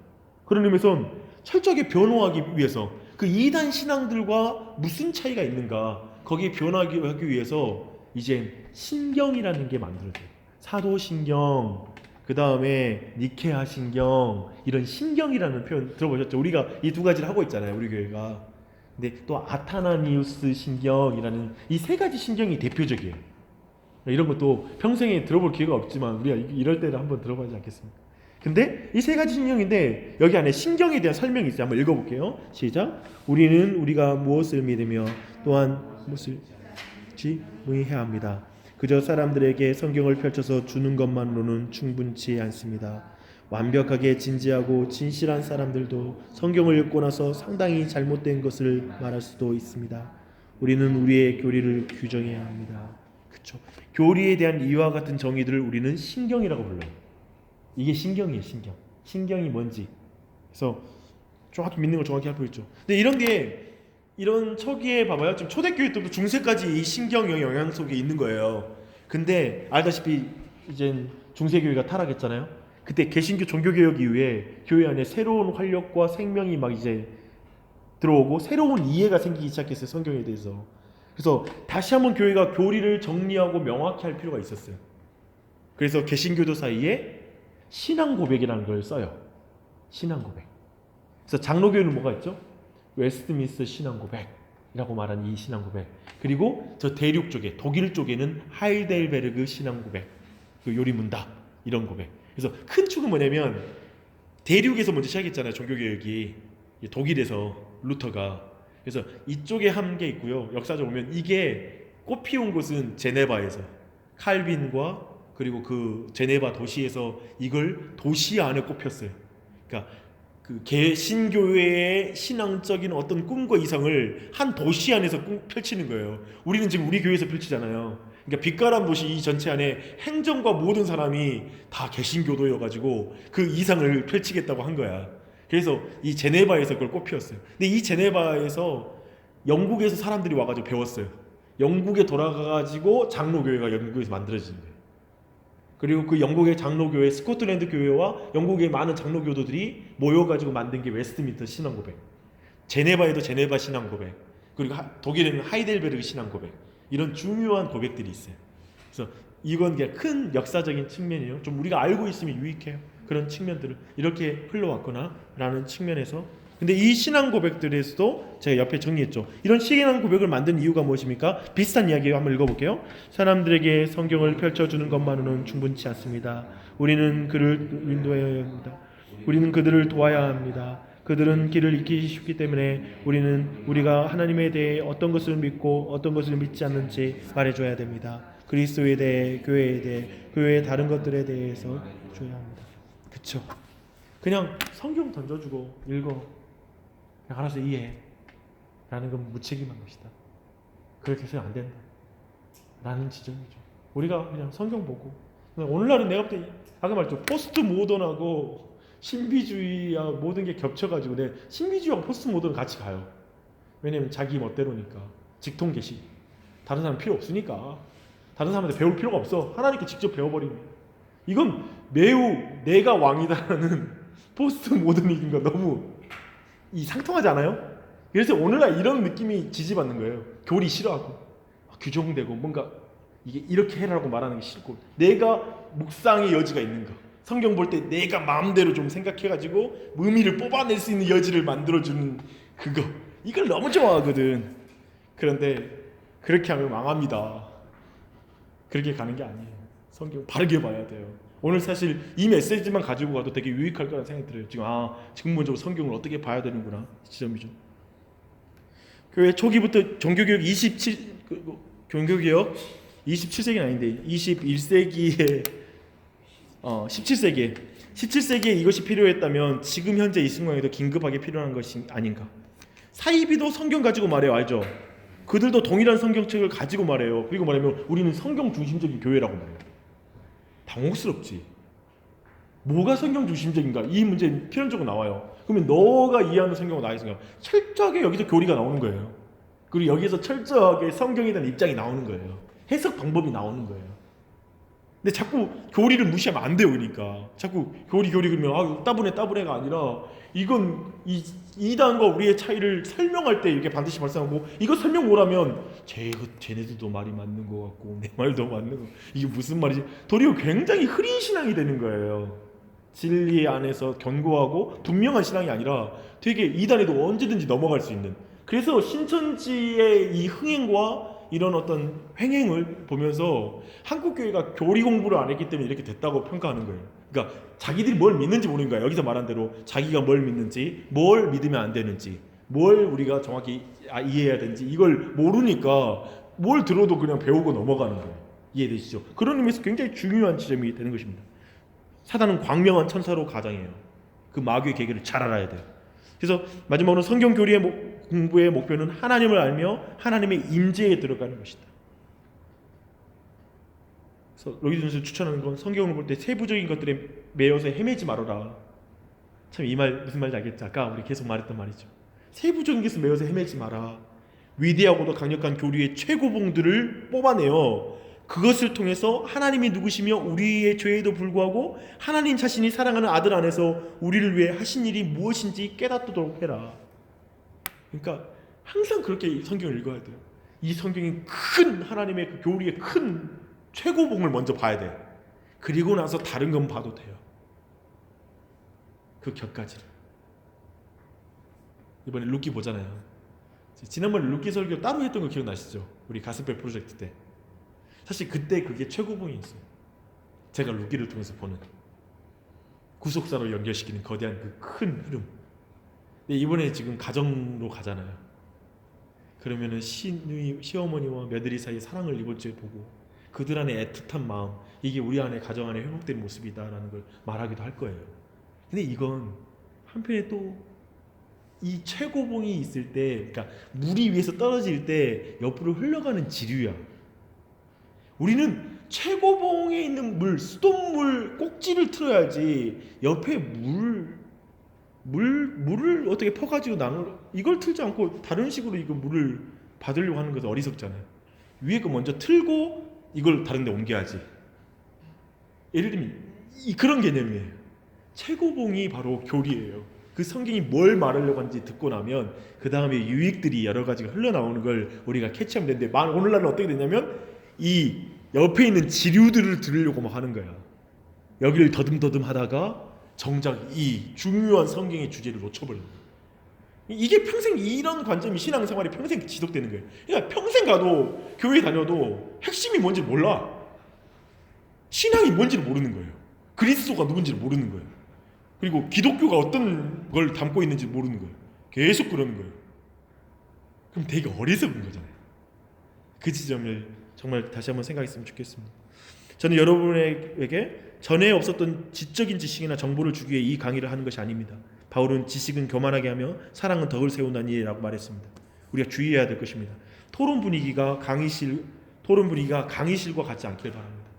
그런 의미에서 철저하게 변호하기 위해서 그 이단 신앙들과 무슨 차이가 있는가 거기에 변호하기 위해서 이제 신경이라는 게 만들어져요. 사도신경, 그 다음에 니케아 신경, 이런 신경이라는 표현 들어보셨죠? 우리가 이 두 가지를 하고 있잖아요, 우리 교회가. 근데 또 아타나니우스 신경이라는 이 세 가지 신경이 대표적이에요. 이런 것도 평생에 들어볼 기회가 없지만 우리가 이럴 때를 한번 들어보지 않겠습니까? 근데 이 세 가지 신경인데 여기 안에 신경에 대한 설명이 있어요. 한번 읽어볼게요. 시작. 우리는 우리가 무엇을 믿으며 또한 무엇을 지무해야 합니다. 그저 사람들에게 성경을 펼쳐서 주는 것만으로는 충분치 않습니다. 완벽하게 진지하고 진실한 사람들도 성경을 읽고 나서 상당히 잘못된 것을 말할 수도 있습니다. 우리는 우리의 교리를 규정해야 합니다. 그렇죠? 교리에 대한 이와 같은 정의들을 우리는 신경이라고 불러요. 이게 신경이에요, 신경. 신경이 뭔지. 그래서 정확히 믿는 걸 정확히 할 필요 있죠. 근데 이런 초기에 봐봐요. 지금 초대교회 때부터 중세까지 이 신경의 영향 속에 있는 거예요. 근데 알다시피 이제 중세교회가 타락했잖아요. 그때 개신교 종교개혁 이후에 교회 안에 새로운 활력과 생명이 막 이제 들어오고 새로운 이해가 생기기 시작했어요, 성경에 대해서. 그래서 다시 한번 교회가 교리를 정리하고 명확히 할 필요가 있었어요. 그래서 개신교도 사이에 신앙 고백이라는 걸 써요. 신앙 고백. 그래서 장로교회는 뭐가 있죠? 웨스트민스터 신앙 고백이라고 말하는 이 신앙 고백. 그리고 저 대륙 쪽에 독일 쪽에는 하이델베르그 신앙 고백. 그 요리문답 이런 고백. 그래서 큰 축은 뭐냐면 대륙에서 먼저 시작했잖아요, 종교개혁이. 독일에서 루터가. 그래서 이쪽에 한 게 있고요. 역사적으로 보면 이게 꽃피운 곳은 제네바에서 칼빈과 그리고 그 제네바 도시에서 이걸 도시 안에 꼽혔어요. 그러니까 그 개신교회의 신앙적인 어떤 꿈과 이상을 한 도시 안에서 펼치는 거예요. 우리는 지금 우리 교회에서 펼치잖아요. 그러니까 빛가람 도시 이 전체 안에 행정과 모든 사람이 다 개신교도여가지고 그 이상을 펼치겠다고 한 거야. 그래서 이 제네바에서 그걸 꼽혔어요. 근데 이 제네바에서 영국에서 사람들이 와가지고 배웠어요. 영국에 돌아가가지고 장로교회가 영국에서 만들어진 거예요. 그리고 그 영국의 장로교회, 스코틀랜드 교회와 영국의 많은 장로교도들이 모여가지고 만든 게 웨스트민스터 신앙고백. 제네바에도 제네바 신앙고백. 그리고 독일에는 하이델베르그 신앙고백. 이런 중요한 고백들이 있어요. 그래서 이건 그냥 큰 역사적인 측면이에요. 좀 우리가 알고 있으면 유익해요. 그런 측면들을 이렇게 흘러왔구나라는 측면에서. 근데 이 신앙 고백들에서도 제가 옆에 정리했죠. 이런 신앙 고백을 만든 이유가 무엇입니까? 비슷한 이야기 한번 읽어볼게요. 사람들에게 성경을 펼쳐주는 것만으로는 충분치 않습니다. 우리는 그를 인도해야 합니다. 우리는 그들을 도와야 합니다. 그들은 길을 잃기 쉽기 때문에 우리는 우리가 하나님에 대해 어떤 것을 믿고 어떤 것을 믿지 않는지 말해줘야 됩니다. 그리스도에 대해, 교회에 대해, 교회의 다른 것들에 대해서 줘야 합니다. 그렇죠? 그냥 성경 던져주고 읽어. 그냥 알아서 이해해. 라는 건 무책임한 것이다. 그렇게 해서는 안 된다. 라는 지적이죠. 우리가 그냥 성경 보고. 오늘날은 내가 볼 때 아까 말했죠. 포스트 모던하고 신비주의와 모든 게 겹쳐가지고 내 신비주의하고 포스트 모던은 같이 가요. 왜냐면 자기 멋대로니까. 직통계시. 다른 사람 필요 없으니까. 다른 사람한테 배울 필요가 없어. 하나님께 직접 배워버리면. 이건 매우 내가 왕이다라는 포스트 모더니즘과 너무 상통하지 않아요? 그래서 오늘날 이런 느낌이 지지받는 거예요. 교리 싫어하고 규정되고 뭔가 이게 이렇게 해라고 말하는 게 싫고 내가 묵상의 여지가 있는 거. 성경 볼 때 내가 마음대로 좀 생각해가지고 의미를 뽑아낼 수 있는 여지를 만들어주는 그거. 이걸 너무 좋아하거든. 그런데 그렇게 하면 망합니다. 그렇게 가는 게 아니에요. 성경 바르게 봐야 돼요. 오늘 사실 이 메시지만 가지고 가도 되게 유익할 거라는 생각이 들어요. 지금 먼저 성경을 어떻게 봐야 되는구나 지점이죠. 교회 초기부터 종교개혁 27세기는 아닌데 21세기에 17세기에 이것이 필요했다면 지금 현재 이 순간에도 긴급하게 필요한 것이 아닌가. 사이비도 성경 가지고 말해요. 알죠? 그들도 동일한 성경책을 가지고 말해요. 그리고 말하면 우리는 성경 중심적인 교회라고 말해요. 당혹스럽지. 뭐가 성경 중심적인가? 이 문제는 필연적으로 나와요. 그러면 너가 이해하는 성경은 나에서 철저하게 여기서 교리가 나오는 거예요. 그리고 여기서 철저하게 성경에 대한 입장이 나오는 거예요. 해석 방법이 나오는 거예요. 근데 자꾸 교리를 무시하면 안 돼요. 그러니까 자꾸 교리 그러면 따분해가 아니라 이건 이단과 우리의 차이를 설명할 때 이게 반드시 발생하고, 이거 설명 못하면 쟤네들도 말이 맞는 것 같고 내 말도 맞는 거, 이게 무슨 말이지? 도리어 굉장히 흐린 신앙이 되는 거예요. 진리 안에서 견고하고 분명한 신앙이 아니라 되게 이단에도 언제든지 넘어갈 수 있는. 그래서 신천지의 이 흥행과 이런 어떤 횡행을 보면서 한국 교회가 교리 공부를 안 했기 때문에 이렇게 됐다고 평가하는 거예요. 그러니까 자기들이 뭘 믿는지 모르는 거야. 여기서 말한 대로 자기가 뭘 믿는지, 뭘 믿으면 안 되는지, 뭘 우리가 정확히 이해해야 되는지 이걸 모르니까 뭘 들어도 그냥 배우고 넘어가는 거예요. 이해되시죠? 그런 의미에서 굉장히 중요한 지점이 되는 것입니다. 사단은 광명한 천사로 가장해요. 그 마귀의 계계를 잘 알아야 돼요. 그래서 마지막으로 성경 교리의 공부의 목표는 하나님을 알며 하나님의 임재에 들어가는 것이다. 그래서 로이드존스 추천하는 건 성경을 볼 때 세부적인 것들에 매여서 헤매지 말아라. 참 이 말 무슨 말인지 알겠죠? 아까 우리 계속 말했던 말이죠. 세부적인 것에 매여서 헤매지 마라. 위대하고도 강력한 교리의 최고봉들을 뽑아내어 그것을 통해서 하나님이 누구시며 우리의 죄에도 불구하고 하나님 자신이 사랑하는 아들 안에서 우리를 위해 하신 일이 무엇인지 깨닫도록 해라. 그러니까 항상 그렇게 성경을 읽어야 돼요. 이 성경이 큰 하나님의 그 교리의 큰 최고봉을 먼저 봐야 돼요. 그리고 나서 다른 건 봐도 돼요. 그 격까지를. 이번에 룻기 보잖아요. 지난번에 룻기 설교 따로 했던 거 기억나시죠? 우리 가스펠 프로젝트 때. 사실 그때 그게 최고봉이 있어요. 제가 룻기를 통해서 보는 구속사로 연결시키는 거대한 그 큰 흐름. 근데 이번에 지금 가정으로 가잖아요. 그러면은 시어머니와 며느리 사이에 사랑을 이번 주에 보고 그들 안에 애틋한 마음, 이게 우리 안에 가정 안에 회복된 모습이다라는 걸 말하기도 할 거예요. 근데 이건 한편에 또 이 최고봉이 있을 때, 그러니까 물이 위에서 떨어질 때 옆으로 흘러가는 지류야. 우리는 최고봉에 있는 물, 수돗물 꼭지를 틀어야지 옆에 물을 어떻게 퍼가지고 이걸 틀지 않고 다른 식으로 이거 물을 받으려고 하는 것은 어리석잖아요. 위에 거 먼저 틀고 이걸 다른 데 옮겨야지. 예를 들면 그런 개념이에요. 최고봉이 바로 교리예요. 그 성경이 뭘 말하려고 하는지 듣고 나면 그 다음에 유익들이 여러 가지가 흘러나오는 걸 우리가 캐치하면 되는데, 오늘날은 어떻게 되냐면 이 옆에 있는 지류들을 들으려고 막 하는 거야. 여기를 더듬더듬 하다가 정작 이 중요한 성경의 주제를 놓쳐버리는 거예요. 이게 평생 이런 관점이 신앙생활이 평생 지속되는 거예요. 그러니까 평생 가도 교회 다녀도 핵심이 뭔지 몰라. 신앙이 뭔지를 모르는 거예요. 그리스도가 누군지를 모르는 거예요. 그리고 기독교가 어떤 걸 담고 있는지 모르는 거예요. 계속 그러는 거예요. 그럼 되게 어리석은 거잖아요. 그 지점을 정말 다시 한번 생각했으면 좋겠습니다. 저는 여러분에게 전에 없었던 지적인 지식이나 정보를 주기 위해 이 강의를 하는 것이 아닙니다. 바울은 지식은 교만하게 하며 사랑은 덕을 세운다니라고 말했습니다. 우리가 주의해야 될 것입니다. 토론 분위기가 강의실과 같지 않길 바랍니다.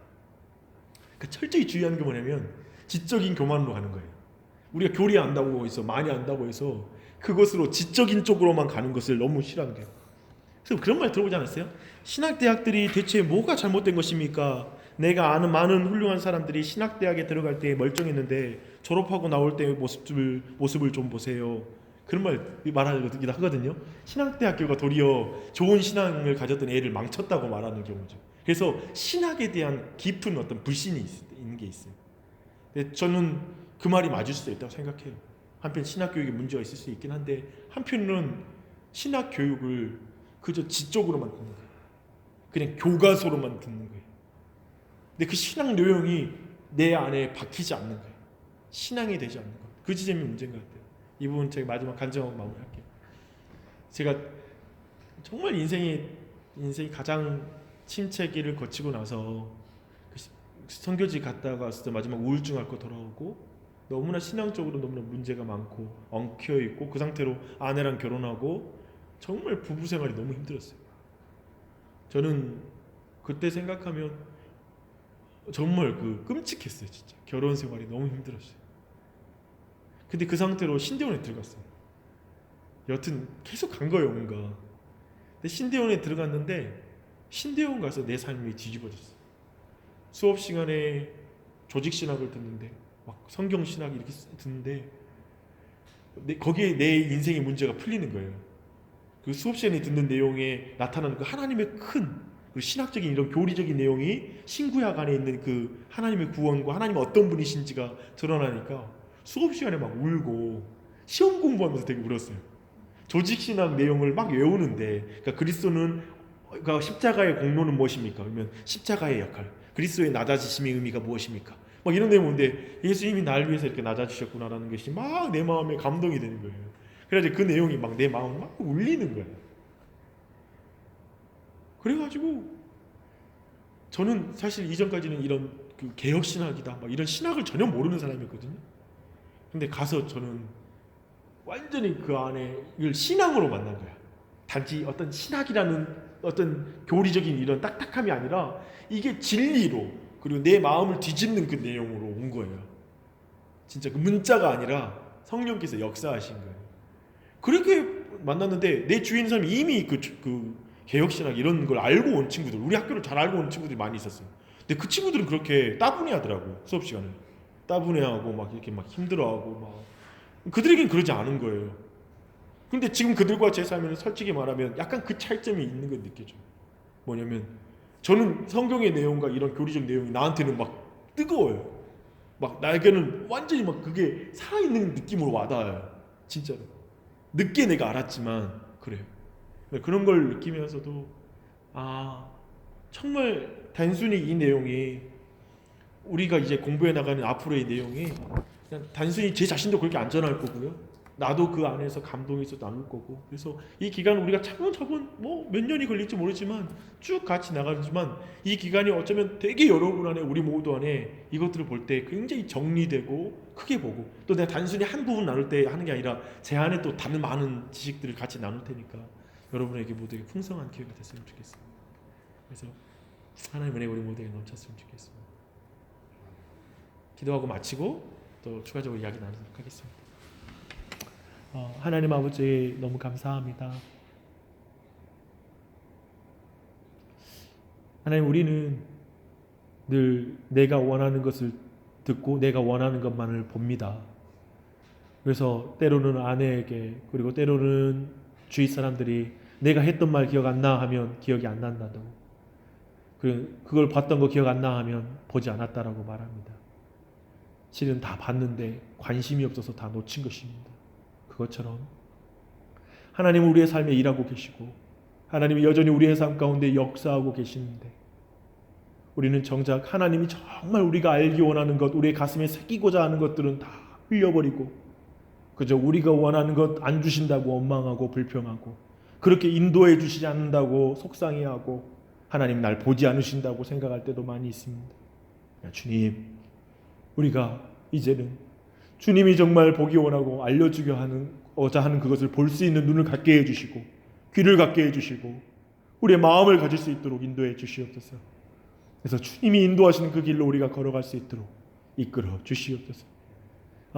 그러니까 철저히 주의하는 게 뭐냐면 지적인 교만으로 가는 거예요. 우리가 교리 안다고 해서, 많이 안다고 해서 그것으로 지적인 쪽으로만 가는 것을 너무 싫어하는 거예요. 그래서 그런 말 들어보지 않았어요? 신학대학들이 대체 뭐가 잘못된 것입니까? 내가 아는 많은 훌륭한 사람들이 신학대학에 들어갈 때 멀쩡했는데 졸업하고 나올 때 모습을 좀 보세요. 그런 말하기도 하거든요. 신학대학교가 도리어 좋은 신앙을 가졌던 애를 망쳤다고 말하는 경우죠. 그래서 신학에 대한 깊은 어떤 불신이 있는 게 있어요. 근데 저는 그 말이 맞을 수도 있다고 생각해요. 한편 신학교육에 문제가 있을 수 있긴 한데, 한편은 신학 교육을 그저 지적으로만 듣는 거예요. 그냥 교과서로만 듣는 거예요. 근데 그 신학 내용이 내 안에 박히지 않는 거예요. 신앙이 되지 않는 거예요. 그 지점이 문제인 것 같아요. 이 부분 제가 마지막 간증하고 마무리할게요. 제가 정말 인생이 가장 침체기를 거치고 나서 선교지 갔다가 왔을 때 마지막 우울증 앓고 돌아오고 너무나 신앙적으로 너무나 문제가 많고 엉켜 있고 그 상태로 아내랑 결혼하고 정말 부부 생활이 너무 힘들었어요. 저는 그때 생각하면 정말 끔찍했어요. 진짜 결혼 생활이 너무 힘들었어요. 근데 그 상태로 신대원에 들어갔어요. 여튼 계속 간 거예요, 뭔가. 근데 신대원에 들어갔는데 신대원 가서 내 삶이 뒤집어졌어요. 수업 시간에 조직 신학을 듣는데 막 성경 신학 이렇게 듣는데 거기에 내 인생의 문제가 풀리는 거예요. 그 수업 시간에 듣는 내용에 나타나는 그 하나님의 큰 그 신학적인 이런 교리적인 내용이 신구약 안에 있는 그 하나님의 구원과 하나님이 어떤 분이신지가 드러나니까 수업 시간에 막 울고 시험 공부하면서 되게 울었어요. 조직 신학 내용을 막 외우는데 그러니까 그리스도는 그러니까 십자가의 공로는 무엇입니까? 그러면 십자가의 역할, 그리스도의 낮아지심의 의미가 무엇입니까? 막 이런 내용인데 예수님이 날 위해서 이렇게 낮아지셨구나라는 것이 막 내 마음에 감동이 되는 거예요. 그래서 그 내용이 막 내 마음을 막 울리는 거예요. 그래가지고 저는 사실 이전까지는 이런 그 개혁 신학이다, 막 이런 신학을 전혀 모르는 사람이었거든요. 근데 가서 저는 완전히 그 안에 이걸 신앙으로 만난 거야. 단지 어떤 신학이라는 어떤 교리적인 이런 딱딱함이 아니라 이게 진리로 그리고 내 마음을 뒤집는 그 내용으로 온 거예요. 진짜 그 문자가 아니라 성령께서 역사하신 거예요. 그렇게 만났는데 내 주위에 있는 사람이 이미 그 개혁신학 이런 걸 알고 온 친구들, 우리 학교를 잘 알고 온 친구들이 많이 있었어요. 근데 그 친구들은 그렇게 따분해하더라고. 수업 시간에 따분해하고 막 이렇게 막 힘들어하고 막 그들에겐 그러지 않은 거예요. 근데 지금 그들과 제 삶에는 솔직히 말하면 약간 그 차이점이 있는 걸 느껴져요. 뭐냐면 저는 성경의 내용과 이런 교리적 내용이 나한테는 막 뜨거워요. 막 나에게는 완전히 막 그게 살아있는 느낌으로 와닿아요. 진짜로. 늦게 내가 알았지만 그래요. 그런 걸 느끼면서도 정말 단순히 이 내용이 우리가 이제 공부해 나가는 앞으로의 내용이 그냥 단순히 제 자신도 그렇게 안전할 거고요. 나도 그 안에서 감동이 있어 나눌 거고. 그래서 이 기간 우리가 차분차분 뭐 몇 년이 걸릴지 모르지만 쭉 같이 나가지만 이 기간이 어쩌면 되게 여러분 안에 우리 모두 안에 이것들을 볼 때 굉장히 정리되고 크게 보고 또 내가 단순히 한 부분 나눌 때 하는 게 아니라 제 안에 또 다른 많은 지식들을 같이 나눌 테니까 여러분에게 모두에게 풍성한 기회가 됐으면 좋겠습니다. 그래서 하나님 은혜 우리 모두에게 넘쳤으면 좋겠습니다. 기도하고 마치고 또 추가적으로 이야기 나누도록 하겠습니다. 하나님 아버지 너무 감사합니다. 하나님 우리는 늘 내가 원하는 것을 듣고 내가 원하는 것만을 봅니다. 그래서 때로는 아내에게 그리고 때로는 주위 사람들이 내가 했던 말 기억 안 나 하면 기억이 안 난다고 그걸 봤던 거 기억 안 나 하면 보지 않았다라고 말합니다. 실은 다 봤는데 관심이 없어서 다 놓친 것입니다. 그것처럼 하나님은 우리의 삶에 일하고 계시고 하나님이 여전히 우리의 삶 가운데 역사하고 계시는데 우리는 정작 하나님이 정말 우리가 알기 원하는 것, 우리의 가슴에 새기고자 하는 것들은 다 흘려버리고 그저 우리가 원하는 것 안 주신다고 원망하고 불평하고 그렇게 인도해 주시지 않는다고 속상해하고 하나님 날 보지 않으신다고 생각할 때도 많이 있습니다. 주님, 우리가 이제는 주님이 정말 보기 원하고 알려주려 하는 그것을 볼 수 있는 눈을 갖게 해주시고 귀를 갖게 해주시고 우리의 마음을 가질 수 있도록 인도해 주시옵소서. 그래서 주님이 인도하시는 그 길로 우리가 걸어갈 수 있도록 이끌어 주시옵소서.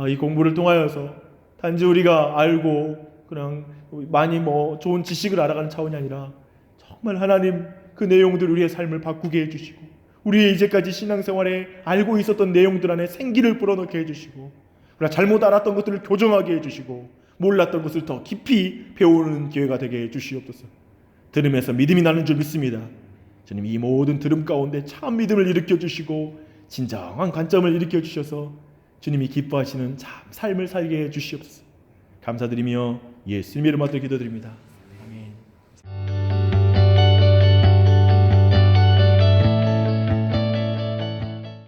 이 공부를 통하여서 단지 우리가 알고 그냥 많이 좋은 지식을 알아가는 차원이 아니라 정말 하나님 그 내용들 우리의 삶을 바꾸게 해주시고 우리의 이제까지 신앙생활에 알고 있었던 내용들 안에 생기를 불어넣게 해주시고 우리가 잘못 알았던 것들을 교정하게 해주시고 몰랐던 것을 더 깊이 배우는 기회가 되게 해주시옵소서. 들음에서 믿음이 나는 줄 믿습니다. 주님 이 모든 들음 가운데 참 믿음을 일으켜 주시고 진정한 관점을 일으켜 주셔서 주님이 기뻐하시는 참 삶을 살게 해 주시옵소서. 감사드리며 예수님의 이름으로 기도드립니다.